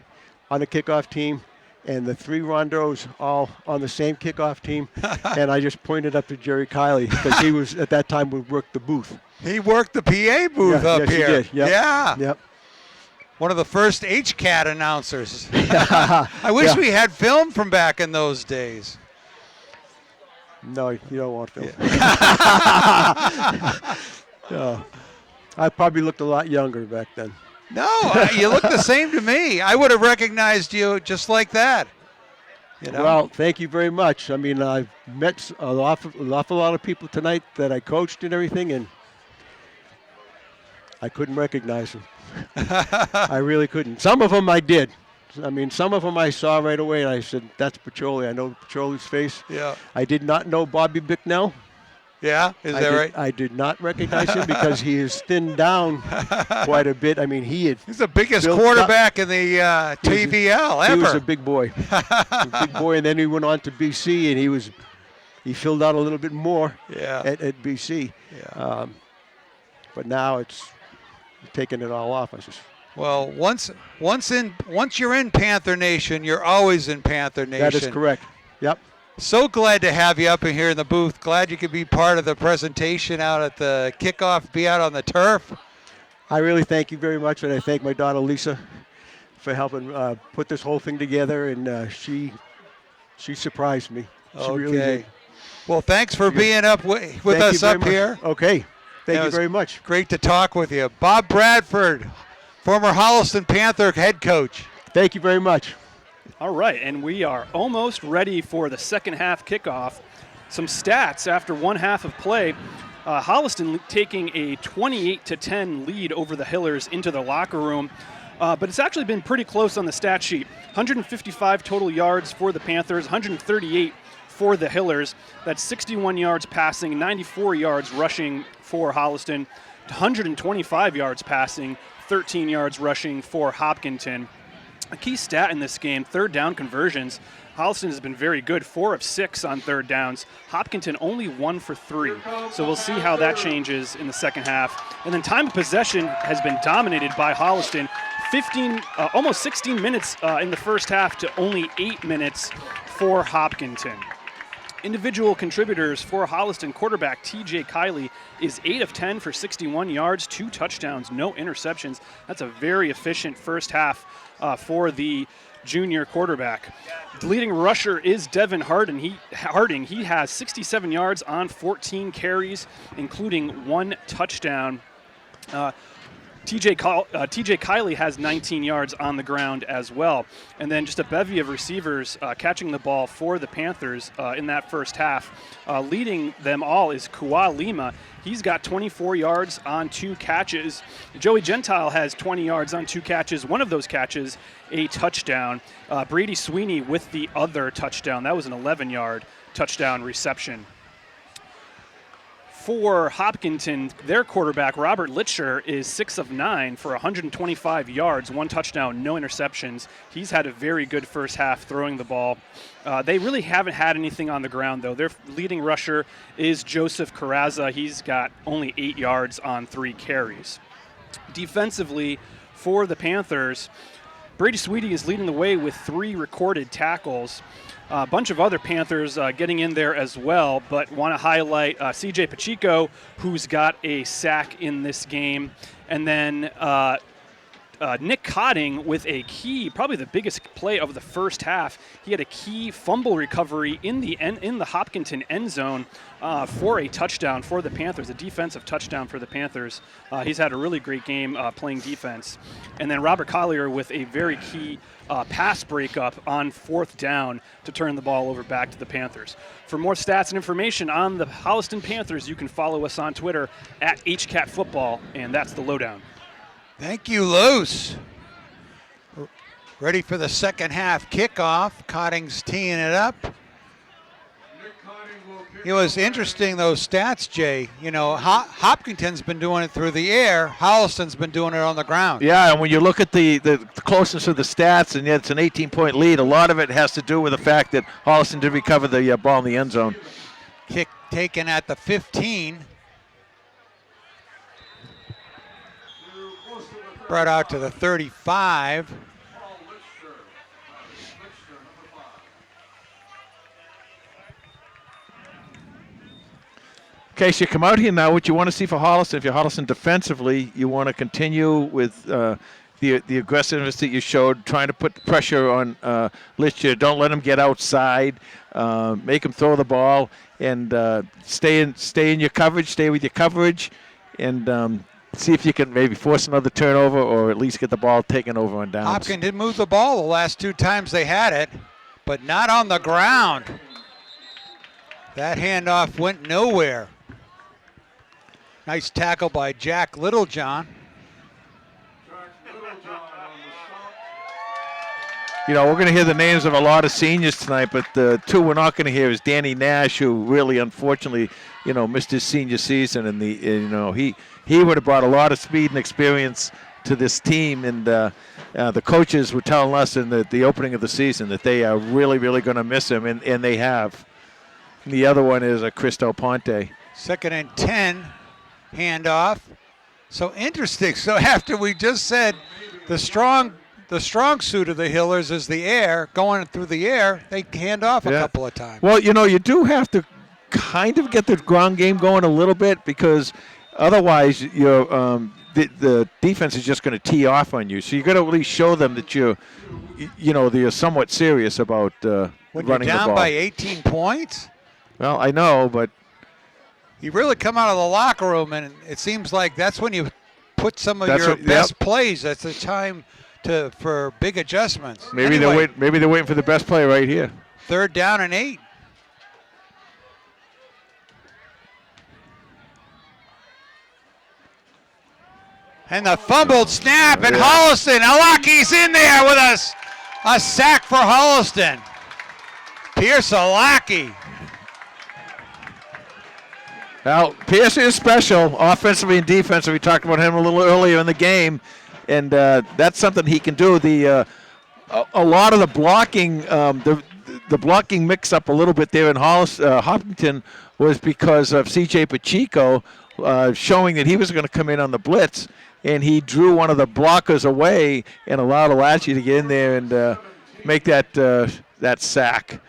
on a kickoff team and the 3 Rondeaus all on the same kickoff team, and I just pointed up to Jerry Kiley because he was, at that time, would work the booth. He worked the PA booth up yes, here. He did. Yep. Yeah. Yep. One of the first HCAT announcers. I wish we had film from back in those days. No, you don't want film. No. I probably looked a lot younger back then. No, you look the same to me. I would have recognized you just like that. Well, thank you very much. I mean, I've met an awful lot of people tonight that I coached and everything, and I couldn't recognize them. I really couldn't. Some of them I did. I mean, some of them I saw right away, and I said, "That's Petroli." I know Petroli's face. Yeah. I did not know Bobby Bicknell. Yeah, is that right? I did not recognize him because he is thinned down quite a bit. I mean, he's the biggest built quarterback in the TVL ever. He was a big boy. And then he went on to BC, and he filled out a little bit more at BC. Yeah. But now it's taking it all off. Well, once you're in Panther Nation, you're always in Panther Nation. That is correct. Yep. So glad to have you up in here in the booth. Glad you could be part of the presentation out at the kickoff, be out on the turf. I really thank you very much, and I thank my daughter Lisa for helping put this whole thing together, and she surprised me. She really did. Well, thanks for being up with us up here. Okay. Thank you very much. Great to talk with you. Bob Bradford, former Holliston Panther head coach. Thank you very much. All right, and we are almost ready for the second half kickoff. Some stats after one half of play. Holliston taking a 28-10 lead over the Hillers into the locker room. But it's actually been pretty close on the stat sheet. 155 total yards for the Panthers, 138 for the Hillers. That's 61 yards passing, 94 yards rushing for Holliston, 125 yards passing, 13 yards rushing for Hopkinton. A key stat in this game, third down conversions. Holliston has been very good, 4 of 6 on third downs. Hopkinton only 1 for 3. So we'll see how that changes in the second half. And then time of possession has been dominated by Holliston. Almost 16 minutes in the first half to only 8 minutes for Hopkinton. Individual contributors for Holliston quarterback TJ Kiley is 8 of 10 for 61 yards, 2 touchdowns, no interceptions. That's a very efficient first half for the junior quarterback. The leading rusher is Devin Harding. He has 67 yards on 14 carries, including 1 touchdown. TJ Kiley has 19 yards on the ground as well. And then just a bevy of receivers catching the ball for the Panthers in that first half. Leading them all is Kua Lima. He's got 24 yards on 2 catches. Joey Gentile has 20 yards on 2 catches. One of those catches, a touchdown. Brady Sweeney with the other touchdown. That was an 11-yard touchdown reception. For Hopkinton, their quarterback, Robert Litcher, is 6 of 9 for 125 yards, 1 touchdown, no interceptions. He's had a very good first half throwing the ball. They really haven't had anything on the ground, though. Their leading rusher is Joseph Carrazza. He's got only 8 yards on 3 carries. Defensively, for the Panthers, Brady Sweeney is leading the way with 3 recorded tackles. A bunch of other Panthers getting in there as well, but want to highlight C.J. Pacheco, who's got a sack in this game. And then Nick Cotting with a key, probably the biggest play of the first half. He had a key fumble recovery in the Hopkinton end zone for a touchdown for the Panthers, a defensive touchdown for the Panthers. He's had a really great game playing defense. And then Robert Collier with a very key pass breakup on 4th down to turn the ball over back to the Panthers. For more stats and information on the Holliston Panthers, you can follow us on Twitter at HCatFootball, and that's the lowdown. Thank you, Luce. Ready for the second half kickoff. Cotting's teeing it up. It was interesting, those stats, Jay. You know, Hopkinton's been doing it through the air. Holliston's been doing it on the ground. Yeah, and when you look at the closeness of the stats, and yet it's an 18-point lead, a lot of it has to do with the fact that Holliston did recover the ball in the end zone. Kick taken at the 15. Brought out to the 35. Okay, so you come out here now. What you want to see for Holliston, if you're Holliston defensively, you want to continue with the aggressiveness that you showed, trying to put pressure on Litcher. Don't let him get outside. Make him throw the ball, and stay in your coverage. Stay with your coverage, and see if you can maybe force another turnover or at least get the ball taken over on downs. Hopkins did move the ball the last 2 times they had it, but not on the ground. That handoff went nowhere. Nice tackle by Jack Littlejohn. You know, we're going to hear the names of a lot of seniors tonight, but the 2 we're not going to hear is Danny Nash, who really, unfortunately, missed his senior season, and he would have brought a lot of speed and experience to this team, and the coaches were telling us in the opening of the season that they are really, really going to miss him, and they have. And the other one is Cristo Ponte. 2nd and 10, handoff. So interesting. So after we just said the strong suit of the Hillers is the air, going through the air, they hand off a couple of times. Well, you do have to kind of get the ground game going a little bit, because otherwise the defense is just going to tee off on you. So you got to at least show them that you're somewhat serious about when running you're the down ball. by 18 points. Well, I know, but you really come out of the locker room, and it seems like that's when you put some of your best plays. That's the time for big adjustments. Maybe anyway, they're waiting for the best play right here. 3rd down and 8. And the fumbled snap, and Holliston, Alaki's in there with us. A sack for Holliston. Pierce Alaki. Now, Pierce is special, offensively and defensively. We talked about him a little earlier in the game, and that's something he can do. A lot of the blocking, the blocking mix-up a little bit there in Hopkinton was because of C.J. Pacheco showing that he was going to come in on the blitz, and he drew one of the blockers away and allowed Alachi to get in there and make that sack.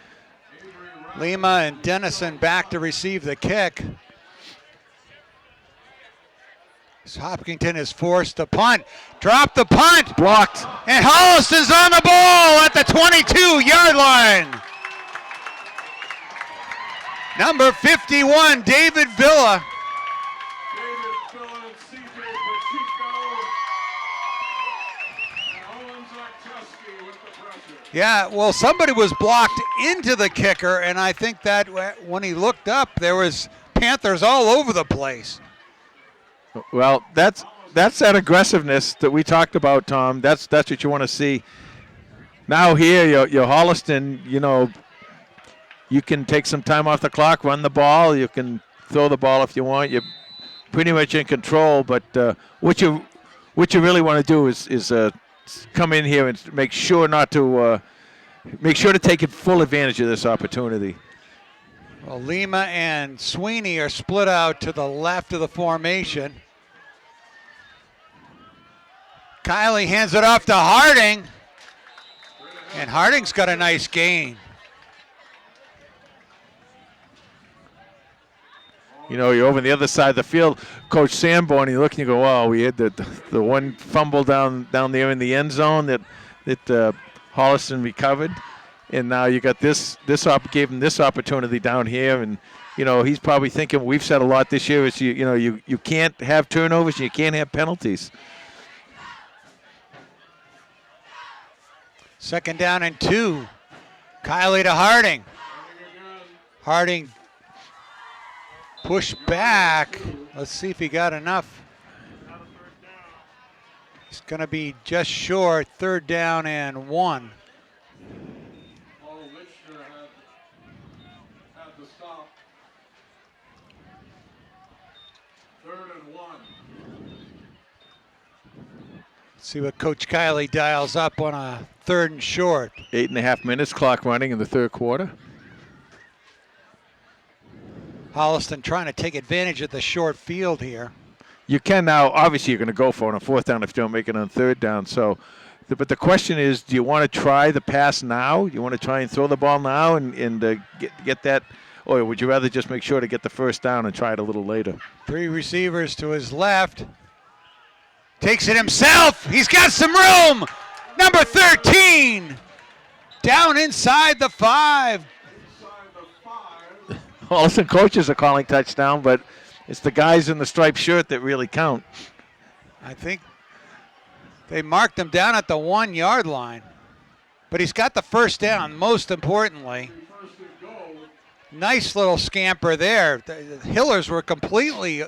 Lima and Dennison back to receive the kick. Hopkinton is forced to punt. Drop the punt. Blocked. And Holliston's on the ball at the 22-yard line. Number 51, David Villa. David Villa and C.J. Pacheco Yeah, well, somebody was blocked into the kicker, and I think that when he looked up, there was Panthers all over the place. Well, that's that aggressiveness that we talked about, Tom. That's what you want to see. Now here, you're Holliston, you can take some time off the clock, run the ball. You can throw the ball if you want. You're pretty much in control. But what you really want to do is come in here and make sure to take full advantage of this opportunity. Well, Lima and Sweeney are split out to the left of the formation. Kiley hands it off to Harding, and Harding's got a nice gain. You're over on the other side of the field, Coach Sanborn. You look and you go, "Oh, we had the one fumble down there in the end zone that Holliston recovered, and now you got this gave him this opportunity down here, and he's probably thinking we've said a lot this year is you can't have turnovers and you can't have penalties." Second down and 2. Kiley to Harding. Harding pushed back. Let's see if he got enough. It's going to be just short. 3rd down and 1. Paul Lichner had to stop. 3rd and 1. Let's see what Coach Kiley dials up on a 3rd and short. 8.5 minutes, clock running in the 3rd quarter. Holliston trying to take advantage of the short field here. You can now, obviously you're going to go for it on 4th down if you don't make it on 3rd down. So, but the question is, do you want to try the pass now? You want to try and throw the ball now and get that, or would you rather just make sure to get the 1st down and try it a little later? 3 receivers to his left. Takes it himself. He's got some room. Number 13. Down inside the 5. Holliston coaches are calling touchdown, but it's the guys in the striped shirt that really count. I think they marked him down at the 1-yard line. But he's got the 1st down, most importantly. Nice little scamper there. The Hillers were completely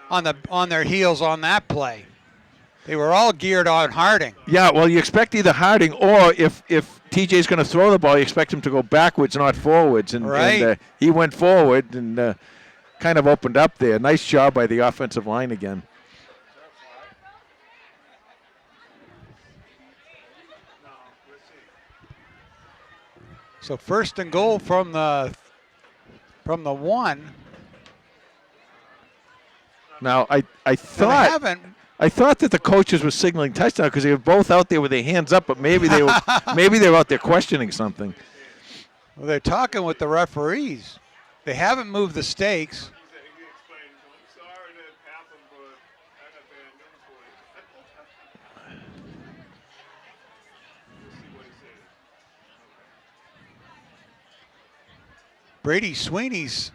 on their heels on that play. They were all geared on Harding. Yeah, well, you expect either Harding or if TJ's going to throw the ball, you expect him to go backwards, not forwards. And, right. And he went forward and kind of opened up there. Nice job by the offensive line again. So 1st and goal from the 1. Now, I thought that the coaches were signaling touchdown because they were both out there with their hands up, but maybe they were out there questioning something. Well, they're talking with the referees. They haven't moved the stakes. Brady Sweeney's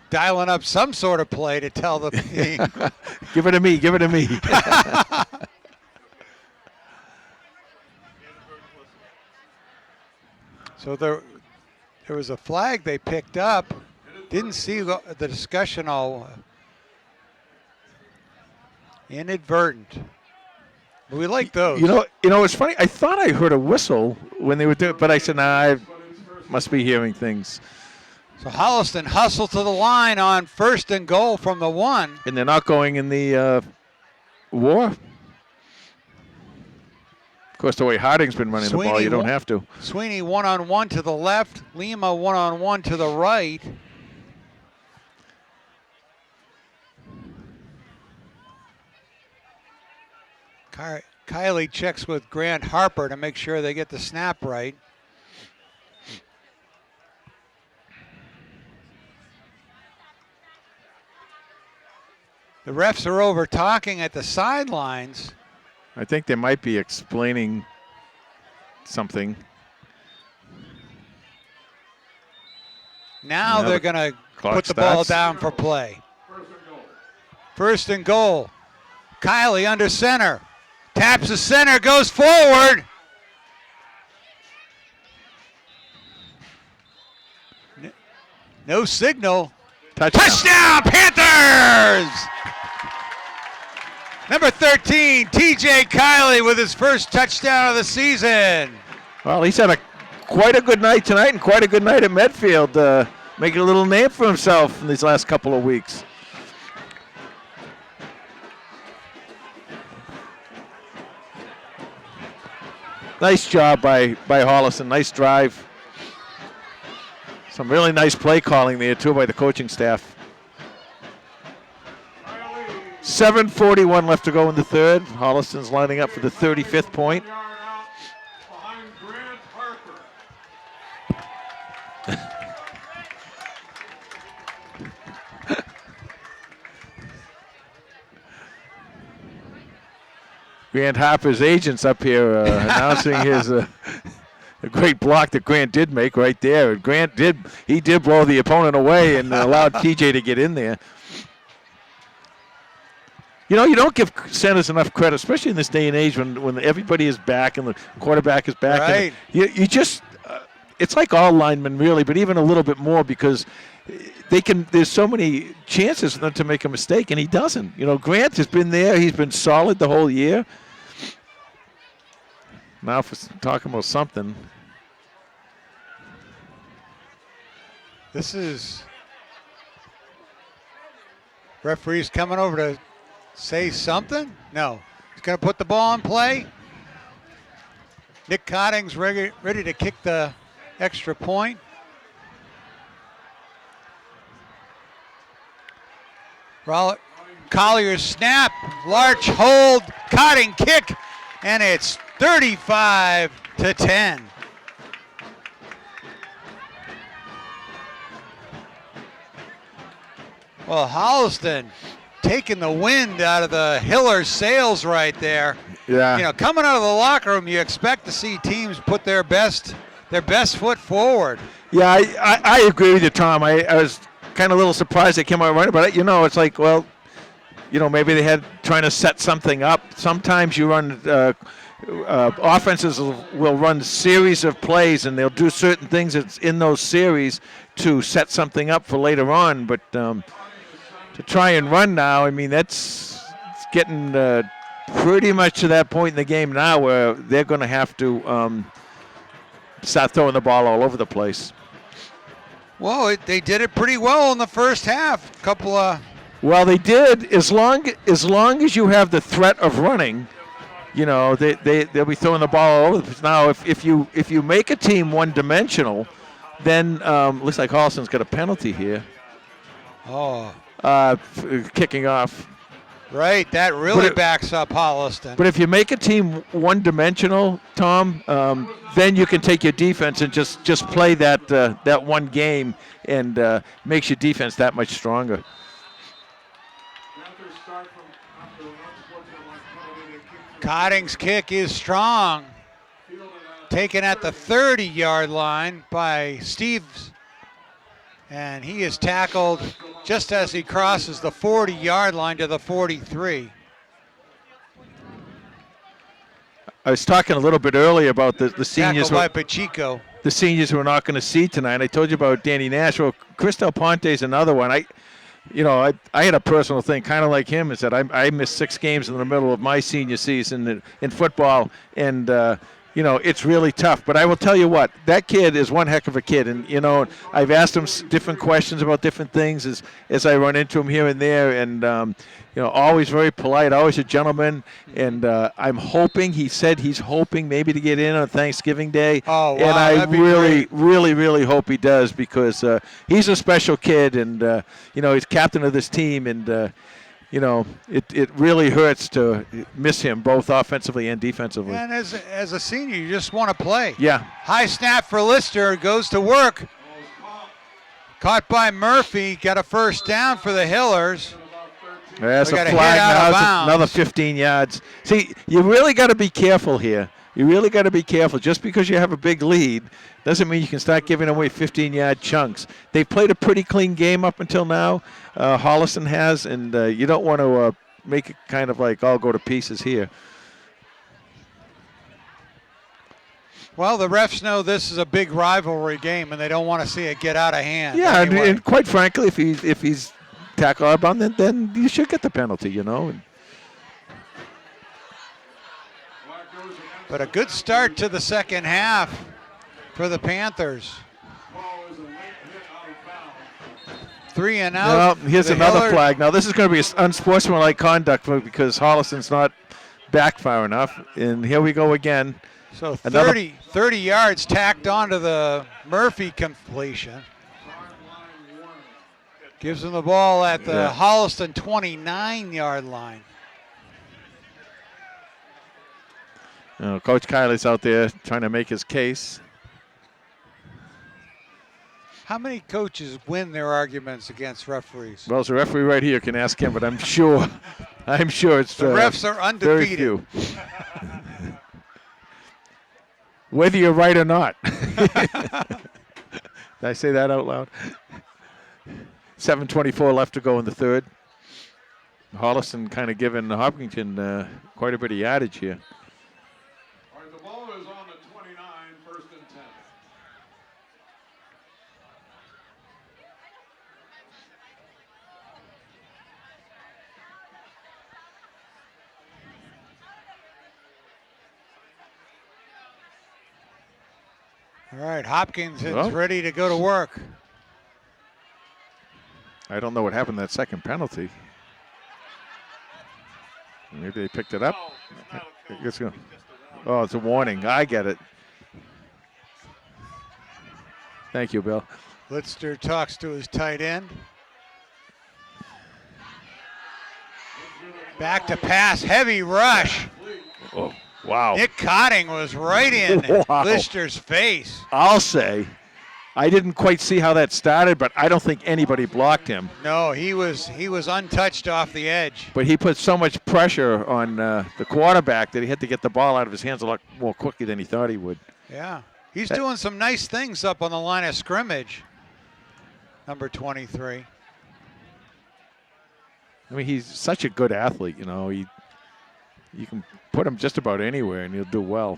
dialing up some sort of play to tell the team. Give it to me. Give it to me. So there was a flag they picked up. Didn't see the discussion all inadvertent. But we like those. It's funny. I thought I heard a whistle when they were doing it, but I said, nah, I must be hearing things. So Holliston hustle to the line on 1st and goal from the 1. And they're not going in the war. Of course, the way Harding's been running Sweeney, the ball, you don't have to. Sweeney 1-on-1 to the left. Lima 1-on-1 to the right. Kiley checks with Grant Harper to make sure they get the snap right. The refs are over talking at the sidelines. I think they might be explaining something. Now they're going to put the starts. ball down for play. 1st and goal. Kiley under center. Taps the center, goes forward. No signal. Touchdown. Touchdown, Panthers! Number 13, TJ Kiley with his first touchdown of the season. Well, he's had quite a good night tonight and quite a good night at Medfield, making a little name for himself in these last couple of weeks. Nice job by Holliston. Nice drive. Some really nice play calling there, too, by the coaching staff. 7:41 left to go in the third. Holliston's lining up for the 35th point. Behind Grant Harper. Grant Harper's agent's up here announcing his a great block that Grant did make right there. Grant did blow the opponent away and allowed TJ to get in there. You know, you don't give centers enough credit, especially in this day and age when everybody is back and the quarterback is back. Right. And you just it's like all linemen really, but even a little bit more because there's so many chances for them to make a mistake, and he doesn't. You know, Grant has been there. He's been solid the whole year. Now for talking about something. This is referee's coming over to say something? No. He's going to put the ball in play. Nick Cotting's ready to kick the extra point. Collier's snap, large hold, Cotting kick, and it's 35-10. Well, Holliston taking the wind out of the Hillers sails right there. Yeah. You know, coming out of the locker room, you expect to see teams put their best foot forward. Yeah, I agree with you, Tom. I was kind of a little surprised they came out running, but you know, it's like, well, you know, maybe they had trying to set something up. Sometimes you run offenses will run series of plays, and they'll do certain things that's in those series to set something up for later on. But to try and run now, I mean, it's getting pretty much to that point in the game now where they're going to have to start throwing the ball all over the place. Well, they did it pretty well in the first half. Well, they did as long as you have the threat of running. You know, they'll be throwing the ball all over the place. Now, if you make a team one-dimensional, then looks like Holliston's got a penalty here. Oh. Kicking off. Right, that really backs up Holliston. But if you make a team one-dimensional, Tom, then you can take your defense and just play that one game, and makes your defense that much stronger. Cotting's kick is strong. Taken at the 30-yard line by Steves. And he is tackled just as he crosses the 40-yard line to the 43. I was talking a little bit earlier about the seniors. Tackled by Pacheco. The seniors who are not going to see tonight. I told you about Danny Nash. Well, Christel Ponte is another one. I had a personal thing, kind of like him, is that I missed 6 games in the middle of my senior season in football, and it's really tough. But I will tell you what, that kid is one heck of a kid, and I've asked him different questions about different things as I run into him here and there, and always very polite, always a gentleman, and I'm hoping, he said he's hoping maybe to get in on Thanksgiving Day. Oh, wow, and I that'd be really, great. really, really hope he does, because he's a special kid, and he's captain of this team, and it really hurts to miss him both offensively and defensively. And as a senior, you just want to play. Yeah. High snap for Lister, goes to work. Caught by Murphy, got a first down for the Hillers. That's We a got a flag hit out now. of It's bounds. another 15 yards. See, you really got to be careful here. You really got to be careful. Just because you have a big lead doesn't mean you can start giving away 15-yard chunks. They've played a pretty clean game up until now, Holliston has, and you don't want to make it kind of like all go to pieces here. Well, the refs know this is a big rivalry game, and they don't want to see it get out of hand. Yeah, anyway. and quite frankly, if he's tackle outbound, then you should get the penalty, you know. And But a good start to the second half for the Panthers. 3 and out. well, here's The another Hillard- flag. Now this is going to be unsportsmanlike conduct because Holliston's not back far enough. And here we go again. So Another- 30 yards tacked onto the Murphy completion. Gives them the ball at the Yeah. Holliston 29-yard line. Coach Kiley's out there trying to make his case. How many coaches win their arguments against referees? Well, there's a referee right here. Can ask him, but I'm sure it's The refs are very undefeated. few. Whether you're right or not. Did I say that out loud? 7:24 left to go in the third. Holliston kind of giving Hopkinton quite a bit of yardage here. All right, the ball is on the 29, first and 10. All right, Hopkins is Well. ready to go to work. I don't know what happened to that second penalty. Maybe they picked it up. It's gonna- Oh, it's a warning. I get it. Thank you, Bill. Litster talks to his tight end. Back to pass, heavy rush. Oh, wow. Nick Cotting was right in Wow. Lister's face. I'll say, I didn't quite see how that started, but I don't think anybody blocked him. No, he was untouched off the edge. But he put so much pressure on the quarterback that he had to get the ball out of his hands a lot more quickly than he thought he would. Yeah, he's doing some nice things up on the line of scrimmage. Number 23. I mean, he's such a good athlete, you know. You can put him just about anywhere and he'll do well.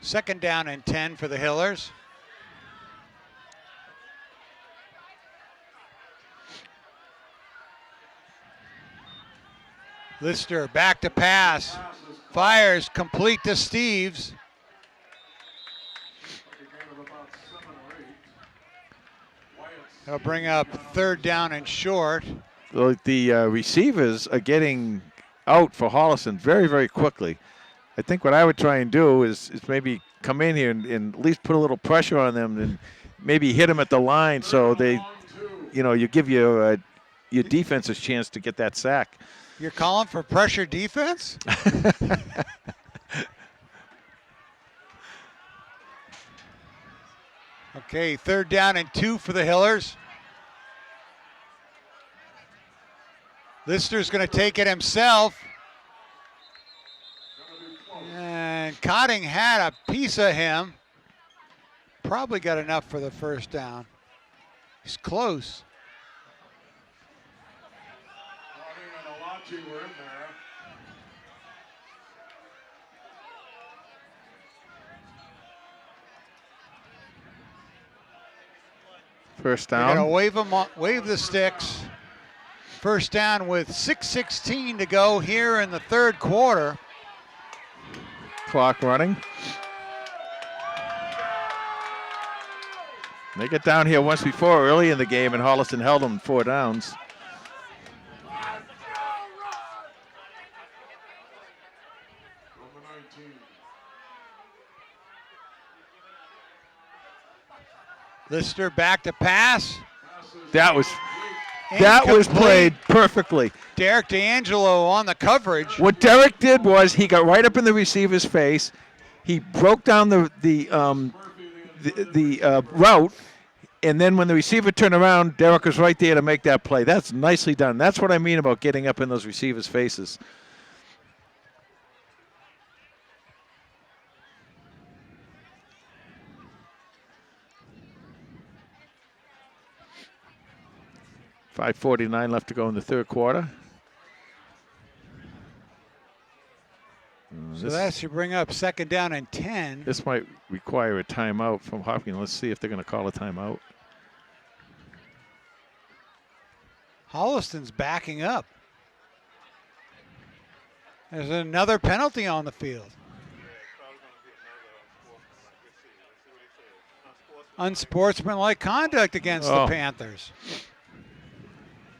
Second down and 10 for the Hillers. Lister back to pass. Fires complete to Steves. He'll bring up third down and short. The receivers are getting out for Holliston very, very quickly. I think what I would try and do is maybe come in here and at least put a little pressure on them and maybe hit them at the line so they, you give your defense a chance to get that sack. You're calling for pressure defense? Okay, third down and 2 for the Hillers. Lister's going to take it himself. And Cotting had a piece of him. Probably got enough for the first down. He's close. Alachi were in there. First They're going down. to wave the sticks. First down with 6:16 to go here in the third quarter. Clock running. They get down here once before early in the game, and Holliston held them 4 downs. Number 19. Lister back to pass. That was Incomplete. played perfectly. Derek D'Angelo on the coverage. What Derek did was he got right up in the receiver's face. He broke down the route, and then when the receiver turned around, Derek was right there to make that play. That's nicely done. That's what I mean about getting up in those receivers' faces. $5:49 left to go in the third quarter. So that should bring up 2nd down and 10. This might require a timeout from Hopkinton. Let's see if they're going to call a timeout. Holliston's backing up. There's another penalty on the field. Unsportsmanlike conduct against the Panthers.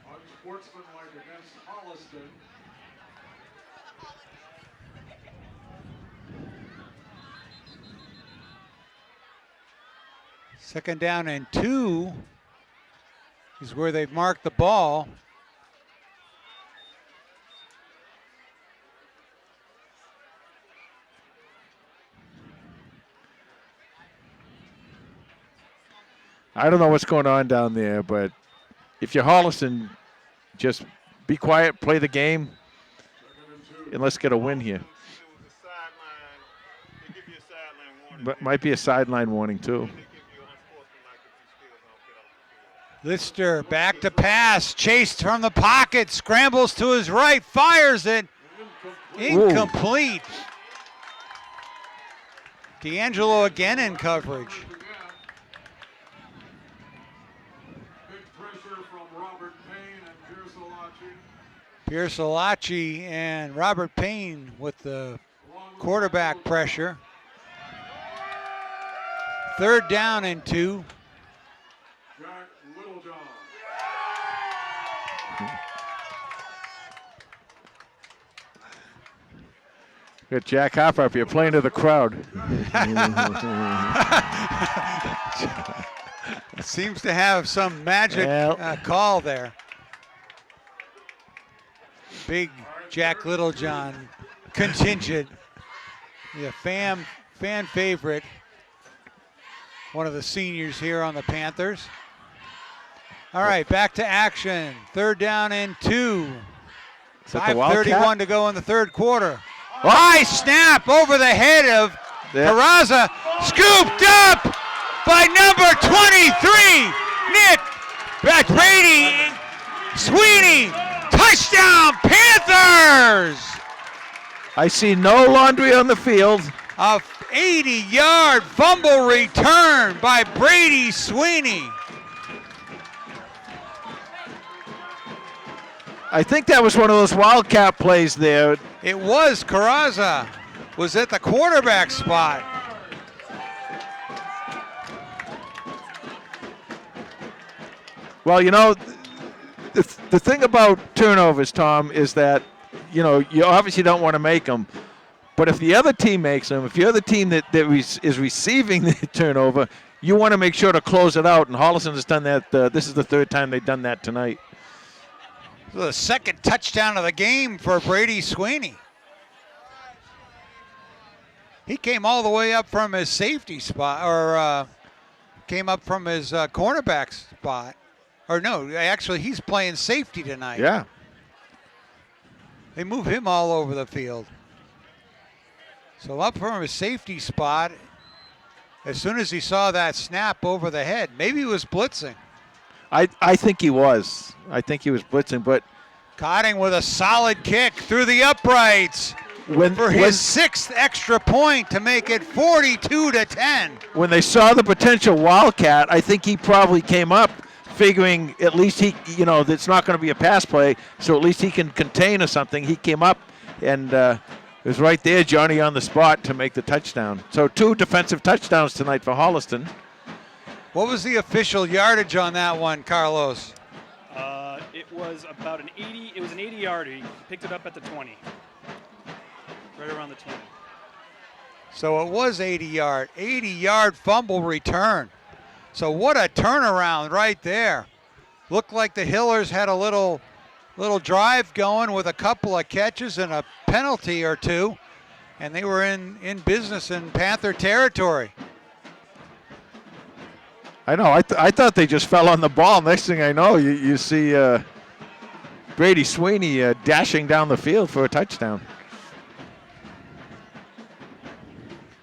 Unsportsmanlike against Holliston. Second down and 2 is where they've marked the ball. I don't know what's going on down there, but if you're Holliston, just be quiet, play the game, and let's get a win here. But might be a sideline warning too. Lister back to pass, chased from the pocket, scrambles to his right, fires it. Incomplete. D'Angelo again in coverage. Big pressure from Robert Payne and Pierce-Alachi and Robert Payne with the quarterback pressure. 3rd down and 2. Jack Littlejohn. Got Jack Hopper up here playing to the crowd. Seems to have some magic call there. Big Jack Littlejohn contingent. Yeah, fan favorite. One of the seniors here on the Panthers. All right, back to action. 3rd down and 2. 5:31 to go in the 3rd quarter. High snap over the head of Peraza. Scooped up by number 23, Nick Brady Sweeney. Touchdown, Panthers! I see no laundry on the field. A 80-yard fumble return by Brady Sweeney. I think that was one of those wildcat plays there. It was. Carraza was at the quarterback spot. Well, you know, the thing about turnovers, Tom, is that, you know, you obviously don't want to make them. But if the other team makes them, if you're the team that is receiving the turnover, you want to make sure to close it out. And Holliston has done that. This is the 3rd time they've done that tonight. The 2nd touchdown of the game for Brady Sweeney. He came all the way up from his safety spot, or came up from his cornerback spot. Or no, actually he's playing safety tonight. Yeah. They move him all over the field. So up from his safety spot, as soon as he saw that snap over the head, maybe he was blitzing. I think he was. I think he was blitzing, but Cotting with a solid kick through the uprights for his 6th extra point to make it 42-10. When they saw the potential wildcat, I think he probably came up figuring at least he, you know, it's not going to be a pass play, so at least he can contain or something. He came up and it was right there, Johnny on the spot to make the touchdown. So 2 defensive touchdowns tonight for Holliston. What was the official yardage on that one, Carlos? It was about an 80. It was an 80-yarder. He picked it up at the 20, right around the 20. So it was 80-yard fumble return. So what a turnaround right there. Looked like the Hillers had a little drive going with a couple of catches and a penalty or two, and they were in business in Panther territory. I know. I thought they just fell on the ball. Next thing I know, you see Brady Sweeney dashing down the field for a touchdown.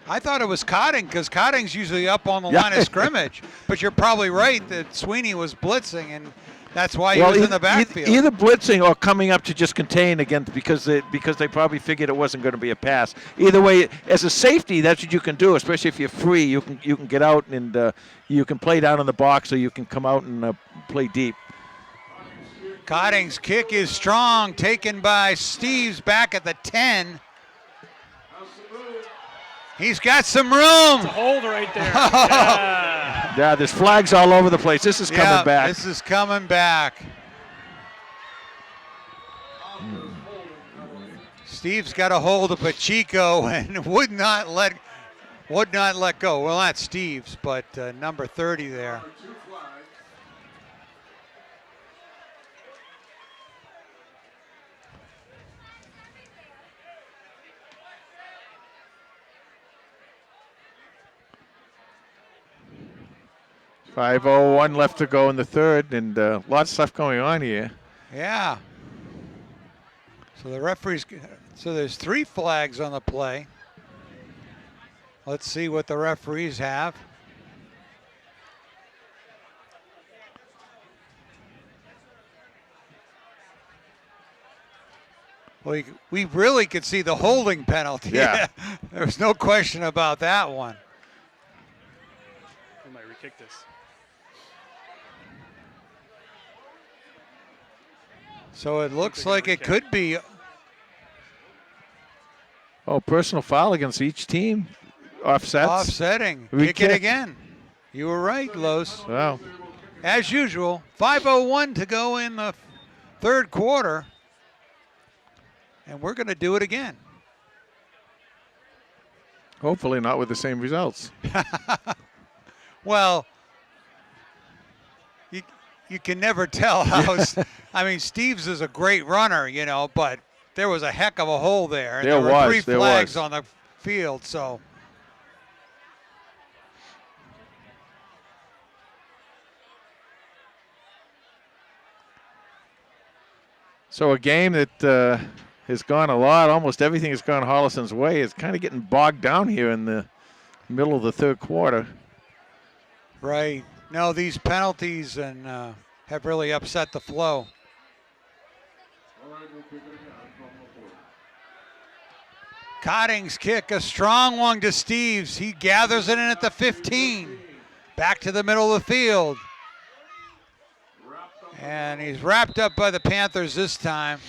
I thought it was Cotting because Cotting's usually up on the line of scrimmage. But you're probably right that Sweeney was blitzing, and That's why he was in the backfield. Either blitzing or coming up to just contain against because they probably figured it wasn't going to be a pass. Either way, as a safety, that's what you can do, especially if you're free. You can get out and you can play down in the box, or you can come out and play deep. Cotting's kick is strong, taken by Steves back at the 10. He's got some room. It's a hold right there. Yeah. Yeah, there's flags all over the place. This is coming back. This is coming back. Steve's got a hold of Pacheco and would not let go. Well, not Steve's, but number 30 there. .501 left to go in the third, and a lot of stuff going on here. Yeah. So the referees, so there's 3 flags on the play. Let's see what the referees have. Well, we really could see the holding penalty. Yeah. There's no question about that one. We might re-kick this. So it looks like it could be. Oh, personal foul against each team. Offsets. Offsetting. We Kick it kick. again. You were right, Los. Wow. As usual, 5:01 to go in the third quarter. And we're going to do it again. Hopefully not with the same results. Well, you can never tell how. I mean, Steves is a great runner, but there was a heck of a hole there. And there were 3 flags on the field, so. So a game that has gone a lot, almost everything has gone Holliston's way. It's kind of getting bogged down here in the middle of the third quarter. Right. No, these penalties have really upset the flow. Cotting's kick, a strong one to Steves. He gathers it in at the 15. Back to the middle of the field. And he's wrapped up by the Panthers this time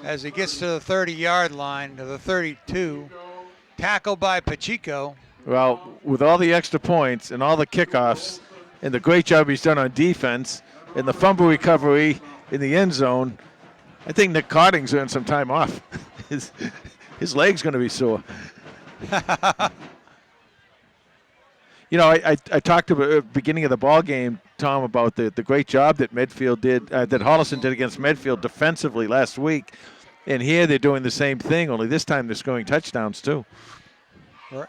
as he gets to the 30-yard line, to the 32. Tackled by Pacheco. Well, with all the extra points and all the kickoffs and the great job he's done on defense and the fumble recovery in the end zone, I think Nick Cotting's earned some time off. His leg's going to be sore. I talked about at the beginning of the ball game, Tom, about the great job that Medfield did, that Holliston did against Medfield defensively last week. And here they're doing the same thing, only this time they're scoring touchdowns too. Right.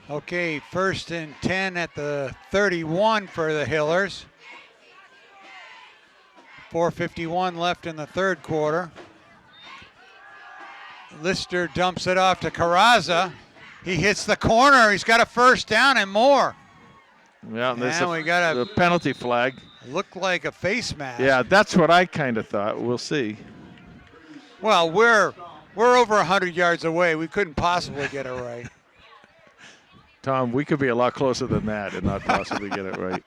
Okay, 1st and 10 at the 31 for the Hillers. 4:51 left in the third quarter. Lister dumps it off to Carraza. He hits the corner. He's got a first down and more. Yeah, and there's we got a penalty flag. Looked like a face mask. Yeah, that's what I kind of thought. We'll see. Well, we're over 100 yards away. We couldn't possibly get it right. Tom, we could be a lot closer than that and not possibly get it right.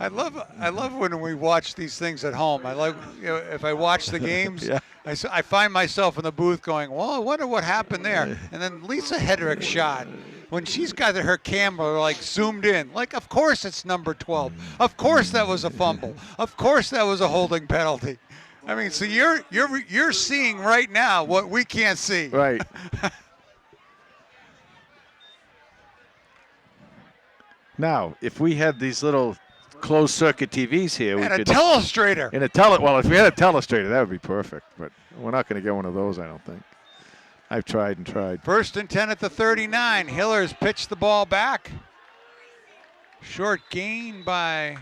I love when we watch these things at home. I like if I watch the games, Yeah. I find myself in the booth going, well, I wonder what happened there. And then Lisa Hedrick's shot, when she's got her camera like zoomed in, like of course it's number 12. Of course that was a fumble. Of course that was a holding penalty. I mean, so you're seeing right now what we can't see. Right. Now, if we had these little closed circuit TVs here, we And a could. telestrator. Well, if we had a telestrator, that would be perfect. But we're not going to get one of those, I don't think. I've tried and tried. 1st and 10 at the 39. Hillers pitch the ball back. Short gain by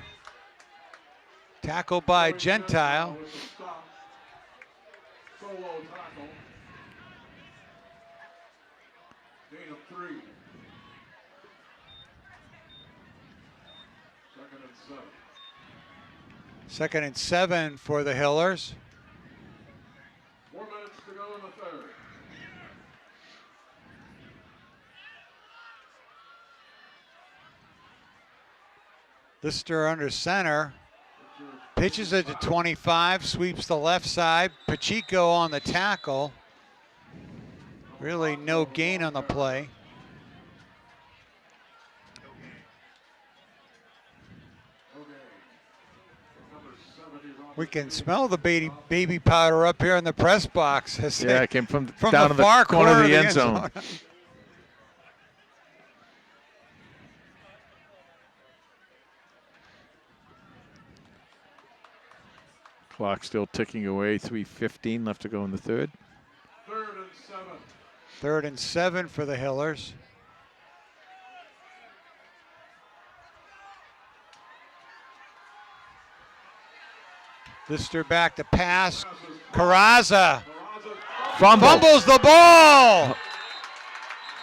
tackle by Gentile. Gain of 3. 2nd and 7. 2nd and 7 for the Hillers. 4 minutes to go in the 3rd. Lister under center. Pitches it to 25, sweeps the left side. Pacheco on the tackle. Really no gain on the play. We can smell the baby powder up here in the press box. Yeah, it came from the down in the far corner of the end zone. Clock still ticking away. 3:15 left to go in the 3rd. 3rd and 7. 3rd and 7 for the Hillers. Lister back to pass. Carraza fumbles the ball.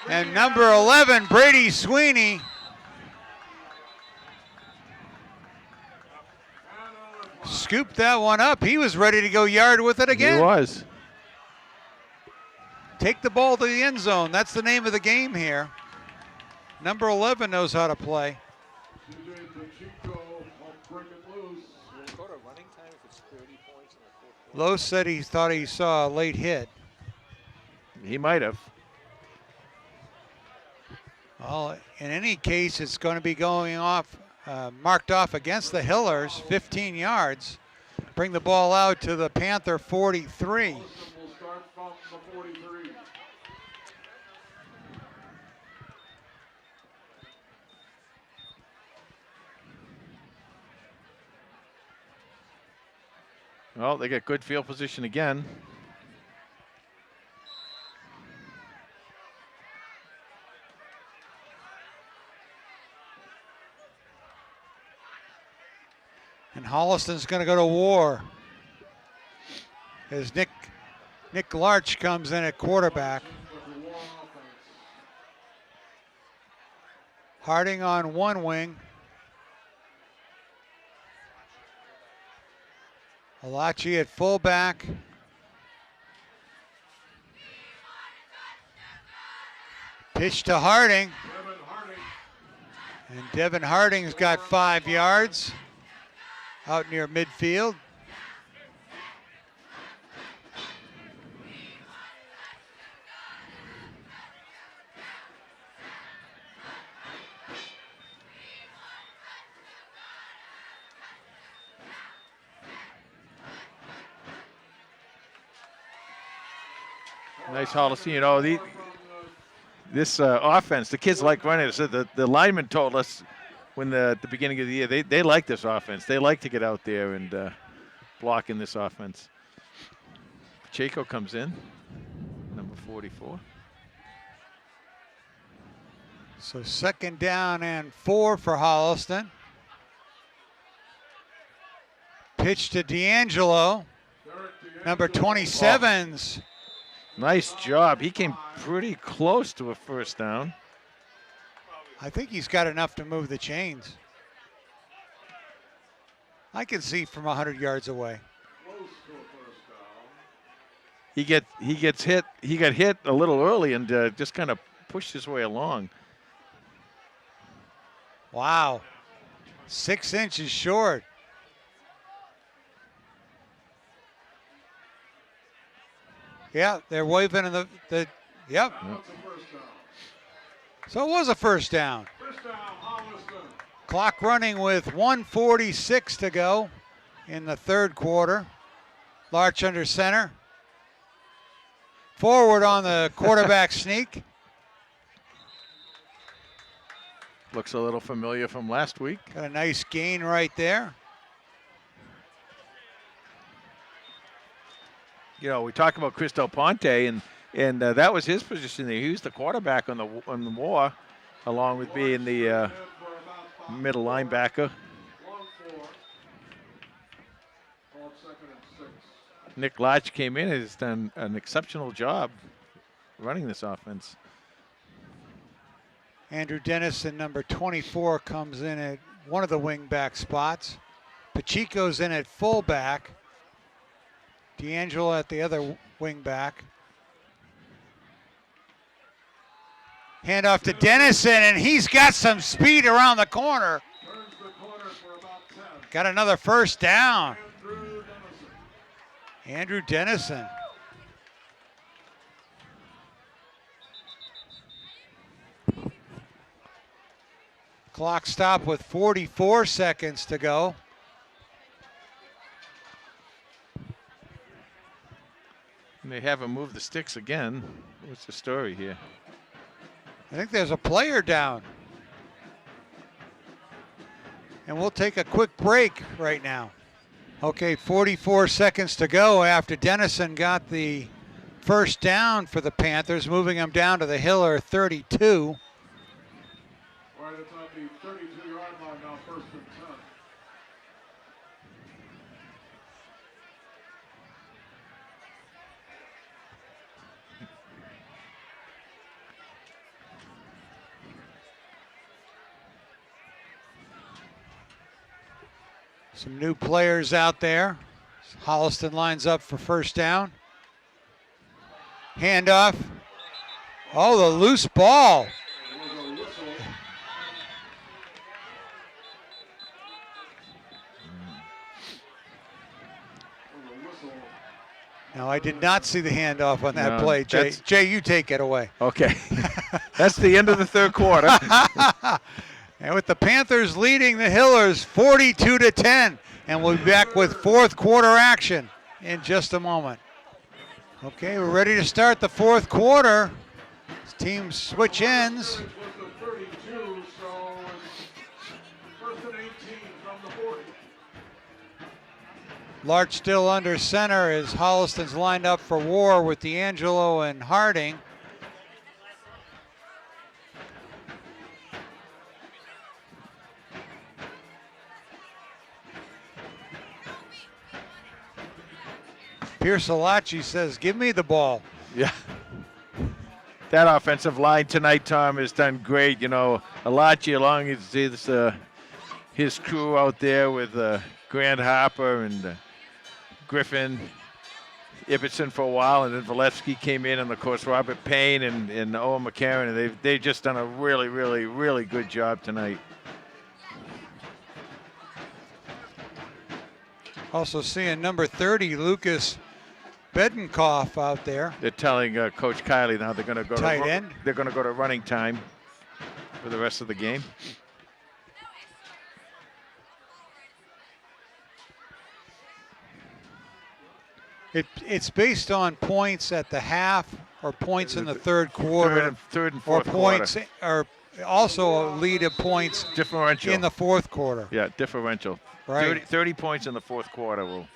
And number 11, Brady Sweeney, scooped that one up. He was ready to go yard with it again. He was. Take the ball to the end zone. That's the name of the game here. Number 11 knows how to play. CJ Pacheco will break it loose. Lowe said he thought he saw a late hit. He might have. Well, in any case, it's going to be going off, marked off against the Hillers, 15 yards. Bring the ball out to the Panther 43. Holliston will start from the 43. Well, they get good field position again. And Holliston's going to go to war as Nick Larch comes in at quarterback. Harding on one wing. Alachi at fullback. Pitch to Harding. And Devin Harding's got 5 yards out near midfield. Nice Holliston. You know, this offense, the kids like running it. So the lineman told us when at the beginning of the year, they like this offense. They like to get out there and block in this offense. Pacheco comes in, number 44. So 2nd down and 4 for Holliston. Pitch to D'Angelo, number 27's. Nice job. He came pretty close to a first down. I think he's got enough to move the chains. I can see from 100 yards away. He gets hit. He got hit a little early and just kind of pushed his way along. Wow, 6 inches short. Yeah, they're waving in the yep. So it was a first down. Clock running with 1:46 to go in the 3rd quarter. Larch under center. Forward on the quarterback sneak. Looks a little familiar from last week. Got a nice gain right there. You know, we talk about Cristo Ponte, and that was his position there. He was the quarterback on the war, along with being the middle linebacker. Nick Lodge came in and has done an exceptional job running this offense. Andrew Dennison, number 24, comes in at one of the wing-back spots. Pacheco's in at fullback. D'Angelo at the other wing-back. Handoff to Dennison, and he's got some speed around the corner. Turns the corner for about 10. Got another first down. Andrew Dennison. Andrew Dennison. Clock stop with 44 seconds to go. And they haven't moved the sticks again. What's the story here? I think there's a player down. And we'll take a quick break right now. Okay, 44 seconds to go after Dennison got the first down for the Panthers, moving them down to the Hiller 32. Right, it's on the 32-yard line now, first and 10. Some new players out there. Holliston lines up for first down. Handoff. Oh, the loose ball. There was a whistle. There was a whistle. No, I did not see the handoff on that No, play, Jay. that's- Jay, you take it away. Okay. That's the end of the third quarter. And with the Panthers leading the Hillers 42-10. And we'll be back with fourth quarter action in just a moment. Okay, we're ready to start the fourth quarter. Teams switch ends. Was the 32, so it's first and 18 from the 40. Larch still under center as Holliston's lined up for war with D'Angelo and Harding. Pierce Alachi says, give me the ball. Yeah. That offensive line tonight, Tom, has done great. You know, Alachi along his crew out there with Grant Harper and Griffin, Ibbotson for a while, and then Valevsky came in, and of course Robert Payne and Owen McCarron, and they've just done a really, really, really good job tonight. Also seeing number 30, Lucas Bedenkoff out there. They're telling Coach Kiley now they're going to go Tight to end. They're going to go to running time for the rest of the game. It's based on points at the half or points in the third quarter, Third and or fourth quarter. points, or also a lead of points Differential. in the fourth quarter. Yeah, differential. Right. 30 points in the fourth quarter will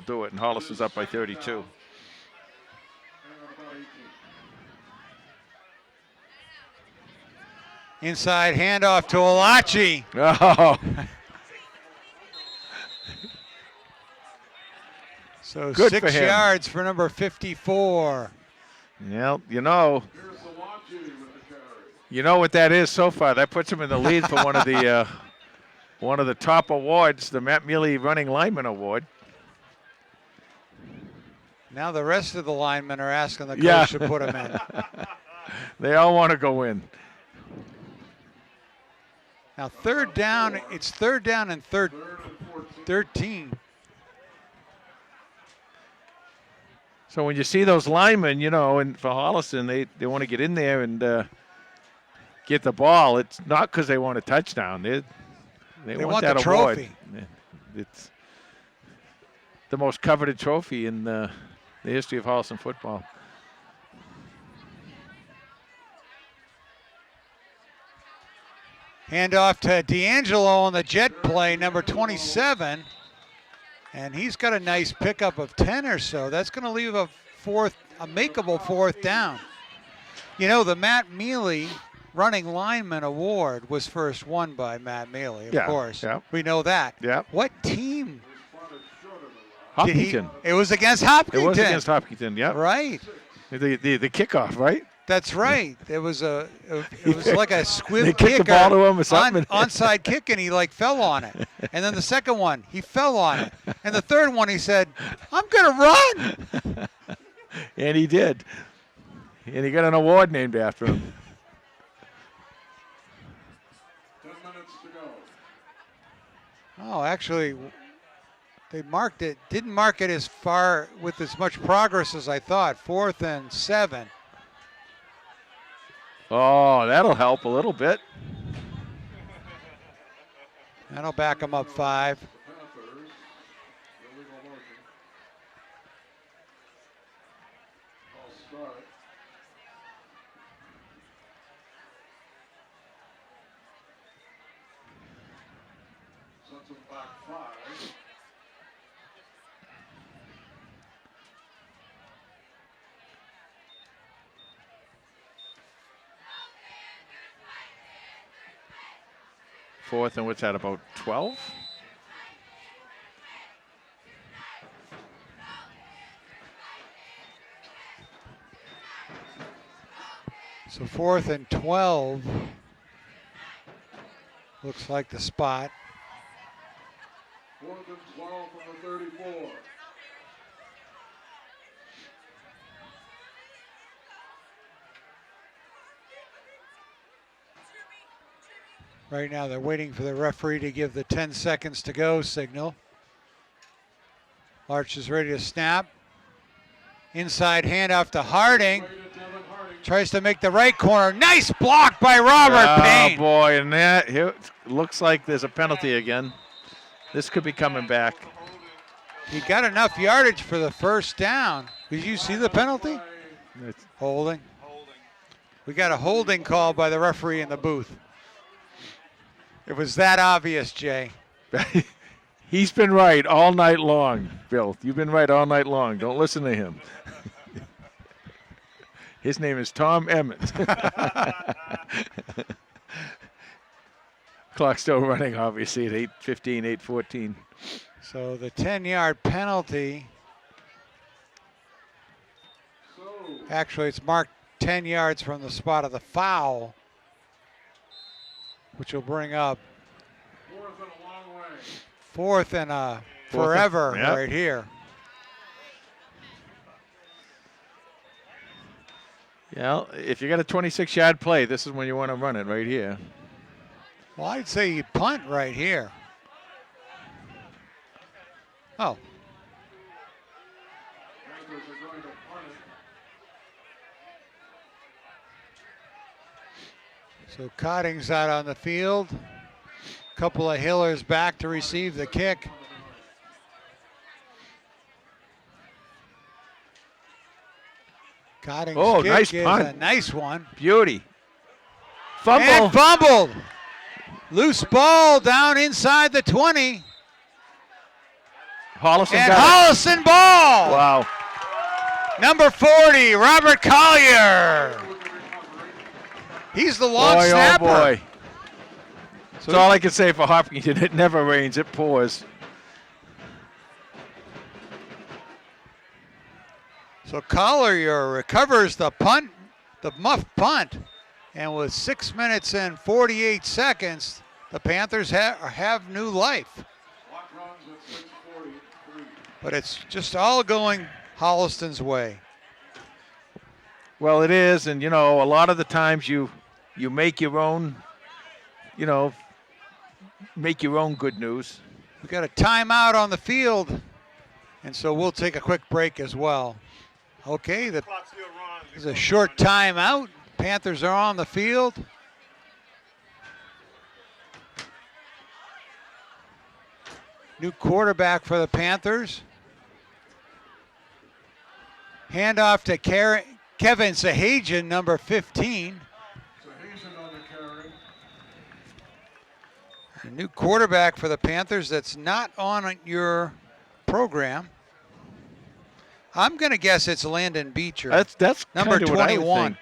do it, and Hollis is up by 32. And about 18. Inside handoff to Alachi. Oh, So Good 6 for him. yards for number 54. well, you know Here's Alachi with the carry. You know what that is so far. That puts him in the lead for one of the top awards, the Matt Mealy Running Lineman Award. Now the rest of the linemen are asking the coach Yeah. to put him in. They all want to go in. Now third down, it's third down and Third and 14. 13. So when you see those linemen, you know, and for Holliston, they want to get in there and get the ball. It's not because they want a touchdown. They want the that award. trophy. It's the most coveted trophy in the history of Holliston football. Handoff to D'Angelo on the jet play, number 27. And he's got a nice pickup of 10 or so. That's going to leave a makeable fourth down. You know, the Matt Mealy Running Lineman Award was first won by Matt Mealy, of Yeah, course. yeah. We know that. Yeah. What team Spotted short of the line. did he? Hopkinton. It was against Hopkinton. It was against Hopkinton, yeah. Right. The kickoff, right? That's right. It was like a squib They kicked the kick, ball to him or something. onside kick, and he like fell on it. And then the second one, he fell on it. And the third one, he said, "I'm gonna run." And he did. And he got an award named after him. 10 minutes to go. Oh, actually, they marked it. Didn't mark it as far with as much progress as I thought. 4th and 7. Oh, that'll help a little bit. That'll back them up 5. Panthers, illegal motion. I'll start. Sends them back 5. Fourth, and what's that, about 12? So 4th and 12. Looks like the spot. 4th and 12 from the 34. Right now they're waiting for the referee to give the 10 seconds to go signal. Larch is ready to snap. Inside handoff to Harding. Tries to make the right corner. Nice block by Robert Payne. Oh, boy, and that looks like there's a penalty again. This could be coming back. He got enough yardage for the first down. Did you see the penalty? It's- Holding. We got a holding call by the referee in the booth. It was that obvious, Jay. He's been right all night long, Bill. You've been right all night long. Don't listen to him. His name is Tom Emmons. Clock still running, obviously, at 8:15, 8:14. So the 10-yard penalty. Actually, it's marked 10 yards from the spot of the foul, which will bring up 4th and a long way. 4th and forever yep. right here. Yeah, if you got a 26-yard play, this is when you want to run it right here. Well, I'd say you punt right here. Oh, Panthers are going to punt it. so Cotting's out on the field. Couple of Hillers back to receive the kick. Cotting's kick nice is punt. a nice one. Beauty. Fumble. And fumbled. Loose ball down inside the 20. Holliston And got Holliston ball. it. Wow. Number 40, Robert Collier. He's the long Boy, snapper. oh boy. That's all I can say for Hopkinton. It never rains, it pours. So Collier recovers the punt, the muff punt, and with 6 minutes and 48 seconds, the Panthers have new life. Clock runs at 6:43. But it's just all going Holliston's way. Well, it is, and, a lot of the times you make your own, make your own good news. We got a timeout on the field, and so we'll take a quick break as well. Okay, Clock still runs. there's a short timeout. Panthers are on the field. New quarterback for the Panthers. Handoff to Kevin Sahajian, number 15. So Hazen on the carry. A new quarterback for the Panthers that's not on your program. I'm going to guess it's Landon Beecher. That's Number kinda what I would 21. think.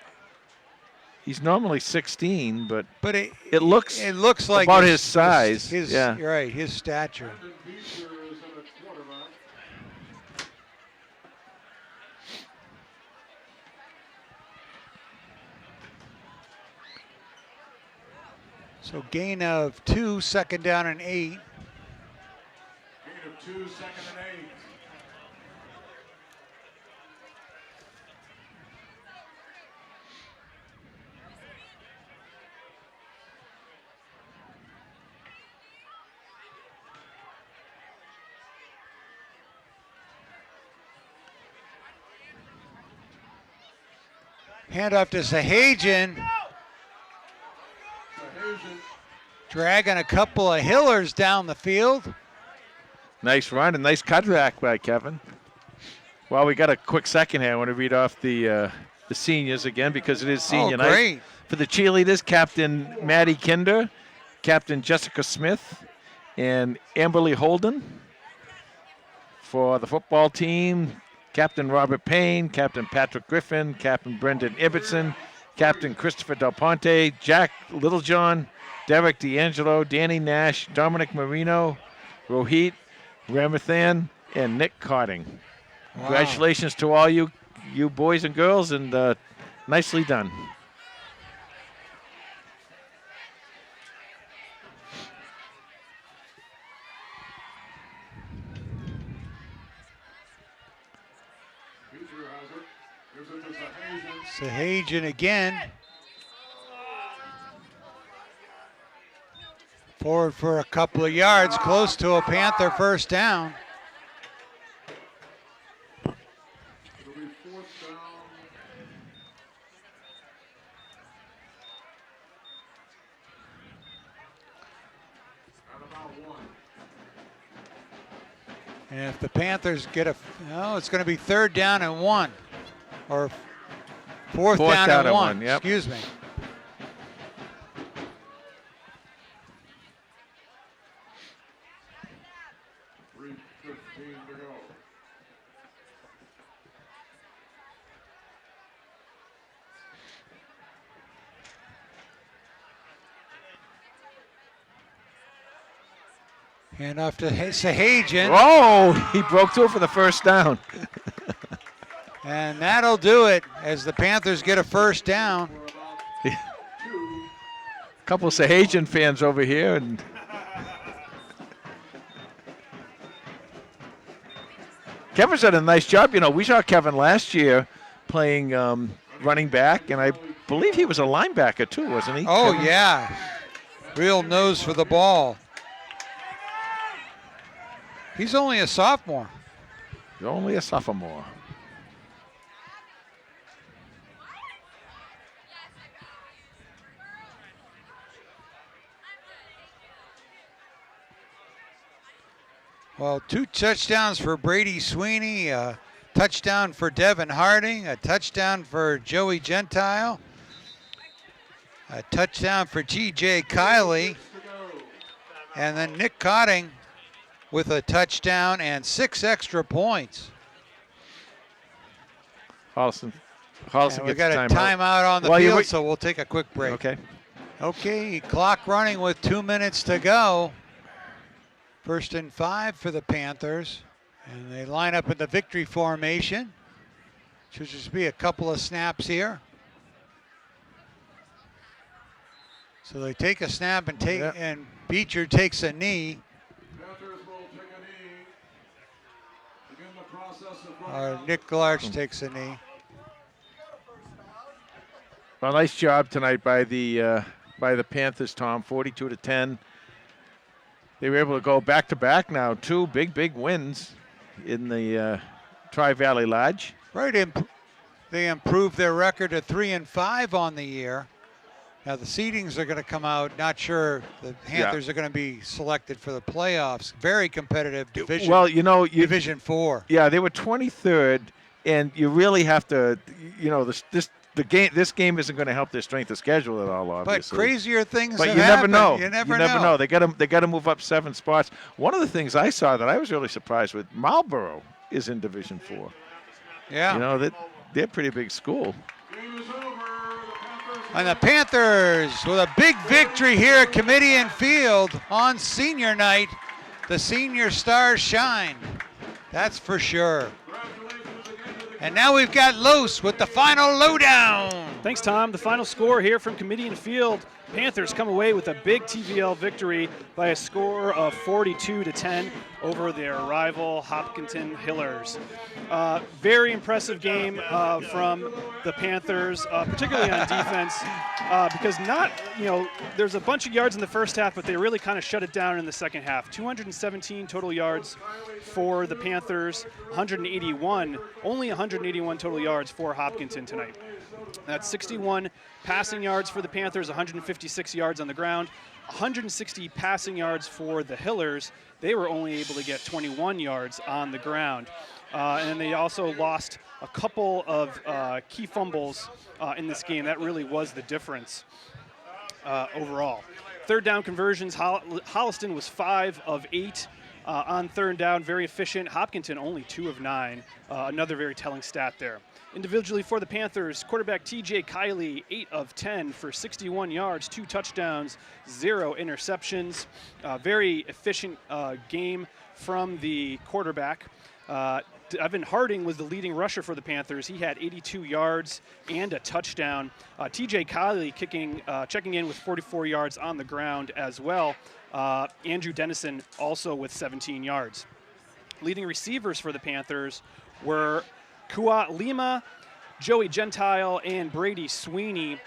He's normally 16, but But it looks like about his size. Yeah. You're right, his stature. And Beecher is in at quarterback. So gain of 2, second down and 8. Gain of 2, second and 8. Handoff to Sahajian. Dragging a couple of Hillers down the field. Nice run and nice cut back by Kevin. Well, we got a quick second here. I want to read off the seniors again because it is senior night. Great. For the cheerleaders, Captain Maddie Kinder, Captain Jessica Smith, and Amberly Holden. For the football team, Captain Robert Payne, Captain Patrick Griffin, Captain Brendan Ibbotson, Captain Christopher Del Ponte, Jack Littlejohn, Derek D'Angelo, Danny Nash, Dominic Moreno, Rohith Ramanathan, and Nick Cotting. Wow. Congratulations to all you boys and girls, and nicely done. Sahajian again. Forward for a couple of yards, close to a Panther first down. It'll be 4th down. At about 1. And if the Panthers get it's going to be 3rd down and 1. Or fourth down and 1. Yep. Excuse me. Hand off to Sahajian. Oh, he broke through for the first down. And that'll do it as the Panthers get a first down. A couple of Sahajian fans over here. And Kevin's done a nice job. You know, we saw Kevin last year playing running back, and I believe he was a linebacker too, wasn't he? Oh, Kevin? yeah. Real nose for the ball. He's only a sophomore. You're only a sophomore. Well, 2 touchdowns for Brady Sweeney, a touchdown for Devin Harding, a touchdown for Joey Gentile, a touchdown for G.J. Kiley, and then Nick Cotting with a touchdown and 6 extra points. Holliston We gets got a timeout on the field, so we'll take a quick break. Okay. Okay, clock running with 2 minutes to go. 1st and 5 for the Panthers. And they line up in the victory formation. Should just be a couple of snaps here. So they take a snap and and Beecher takes a knee. Panthers will take a knee. Begin the process of Nick Glarch takes a knee. Well, nice job tonight by the Panthers, Tom. 42-10. They were able to go back-to-back now. 2 big wins in the Tri-Valley Lodge. Right, they improved their record to 3-5 on the year. Now the seedings are going to come out. Not sure the Panthers are going to be selected for the playoffs. Very competitive division. Well, you know, Division 4. Yeah, they were 23rd, and you really have to, you know, this game isn't going to help their strength of schedule at all, obviously. But crazier things But have you never happened. know. You never know. They got to move up 7 spots. One of the things I saw that I was really surprised with, Marlboro is in Division 4. Yeah. You know, they're a pretty big school. Game is over. And the Panthers with a big victory here at Comedian Field on senior night. The senior stars shine. That's for sure. And now we've got Los with the final lowdown. Thanks, Tom. The final score here from Committee and Field. Panthers come away with a big TVL victory by a score of 42-10 over their rival Hopkinton Hillers. Very impressive game from the Panthers, particularly on defense, because there's a bunch of yards in the first half, but they really kind of shut it down in the second half. 217 total yards for the Panthers, only 181 total yards for Hopkinton tonight. That's 61 passing yards for the Panthers, 156 yards on the ground, 160 passing yards for the Hillers. They were only able to get 21 yards on the ground. And they also lost a couple of key fumbles in this game. That really was the difference overall. Third down conversions, Holliston was 5 of 8 on third down, very efficient. Hopkinton only 2 of 9, another very telling stat there. Individually for the Panthers, quarterback TJ Kiley, 8 of 10 for 61 yards, 2 touchdowns, 0 interceptions. Very efficient game from the quarterback. Evan Harding was the leading rusher for the Panthers. He had 82 yards and a touchdown. TJ Kiley checking in with 44 yards on the ground as well. Andrew Dennison also with 17 yards. Leading receivers for the Panthers were Kua Lima, Joey Gentile, and Brady Sweeney.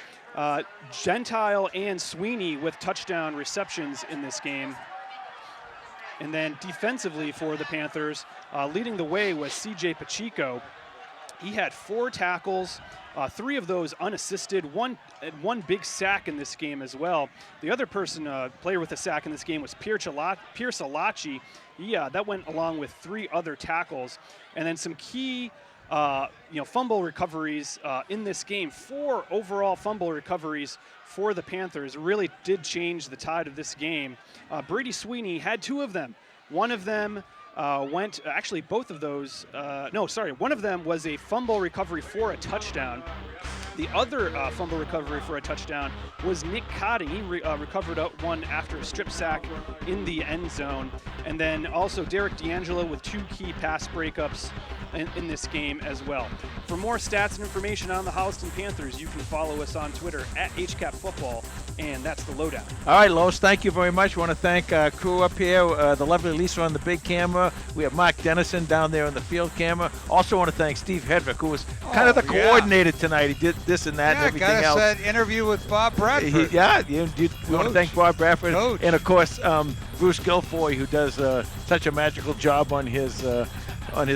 Gentile and Sweeney with touchdown receptions in this game. And then defensively for the Panthers, leading the way was CJ Pacheco. He had 4 tackles, 3 of those unassisted, one big sack in this game as well. The other player with a sack in this game was Pierce Alachi. That went along with 3 other tackles. And then some key fumble recoveries in this game. 4 overall fumble recoveries for the Panthers really did change the tide of this game. Brady Sweeney had 2 of them. One of them one of them was a fumble recovery for a touchdown. The other fumble recovery for a touchdown was Nick Cotting. He recovered one after a strip sack in the end zone. And then also Derek D'Angelo with 2 key pass breakups in this game as well. For more stats and information on the Holliston Panthers, you can follow us on Twitter at HCAPFootball, and that's the lowdown. All right, Los, thank you very much. I want to thank crew up here, the lovely Lisa on the big camera. We have Mark Dennison down there on the field camama. Also want to thank Steve Hedrick, who was kind of the coordinator tonight. He did this and that and everything else. Got us that interview with Bob Bradford. You want to thank Bob Bradford. Coach. And, of course, Bruce Guilfoyle, who does such a magical job on his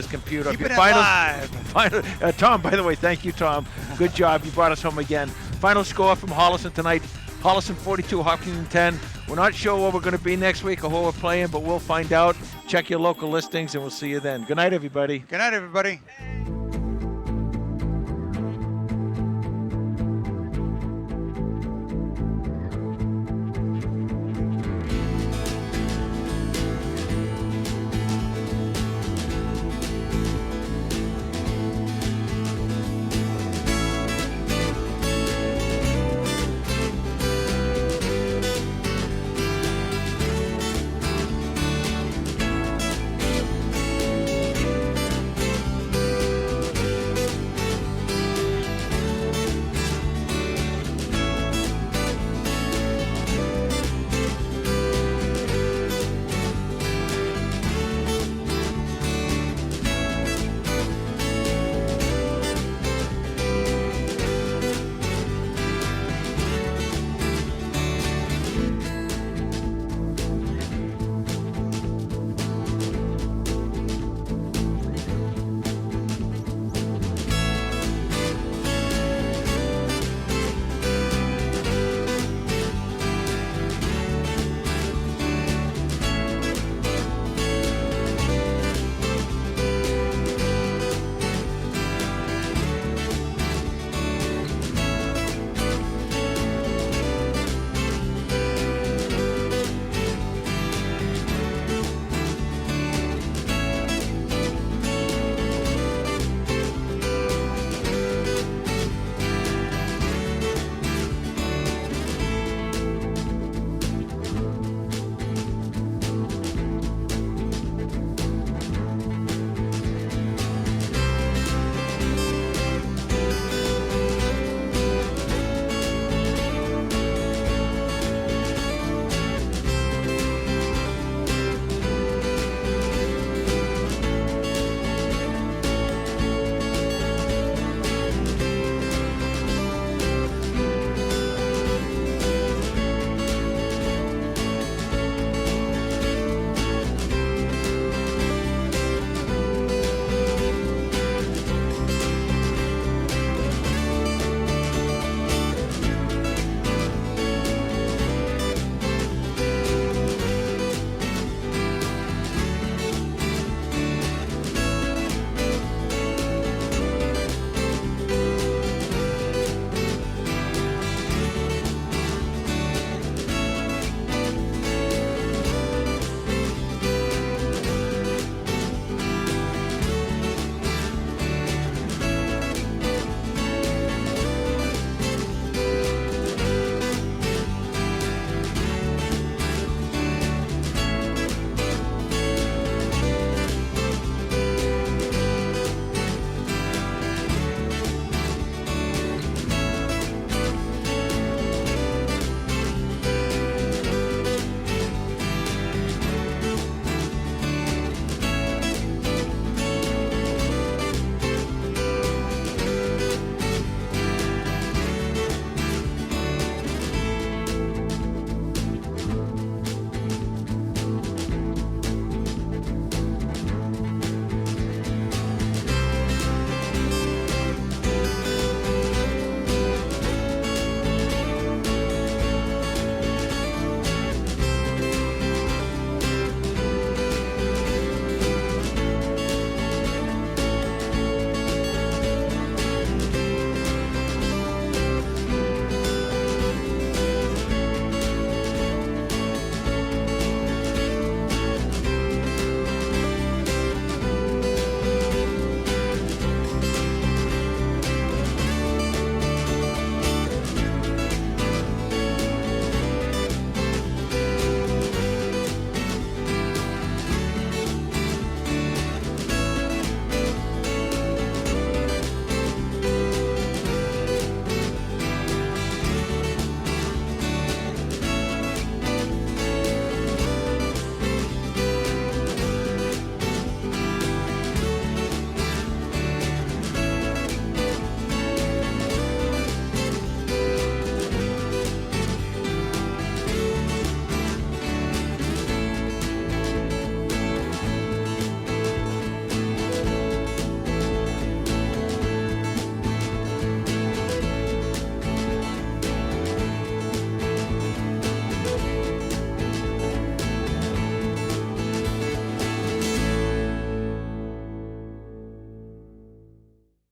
computer. Keeping it live. Tom, by the way, thank you, Tom. Good job. You brought us home again. Final score from Holliston tonight. Holliston 42, Hopkinton 10. We're not sure where we're going to be next week or who we're playing, but we'll find out. Check your local listings, and we'll see you then. Good night, everybody. Good night, everybody.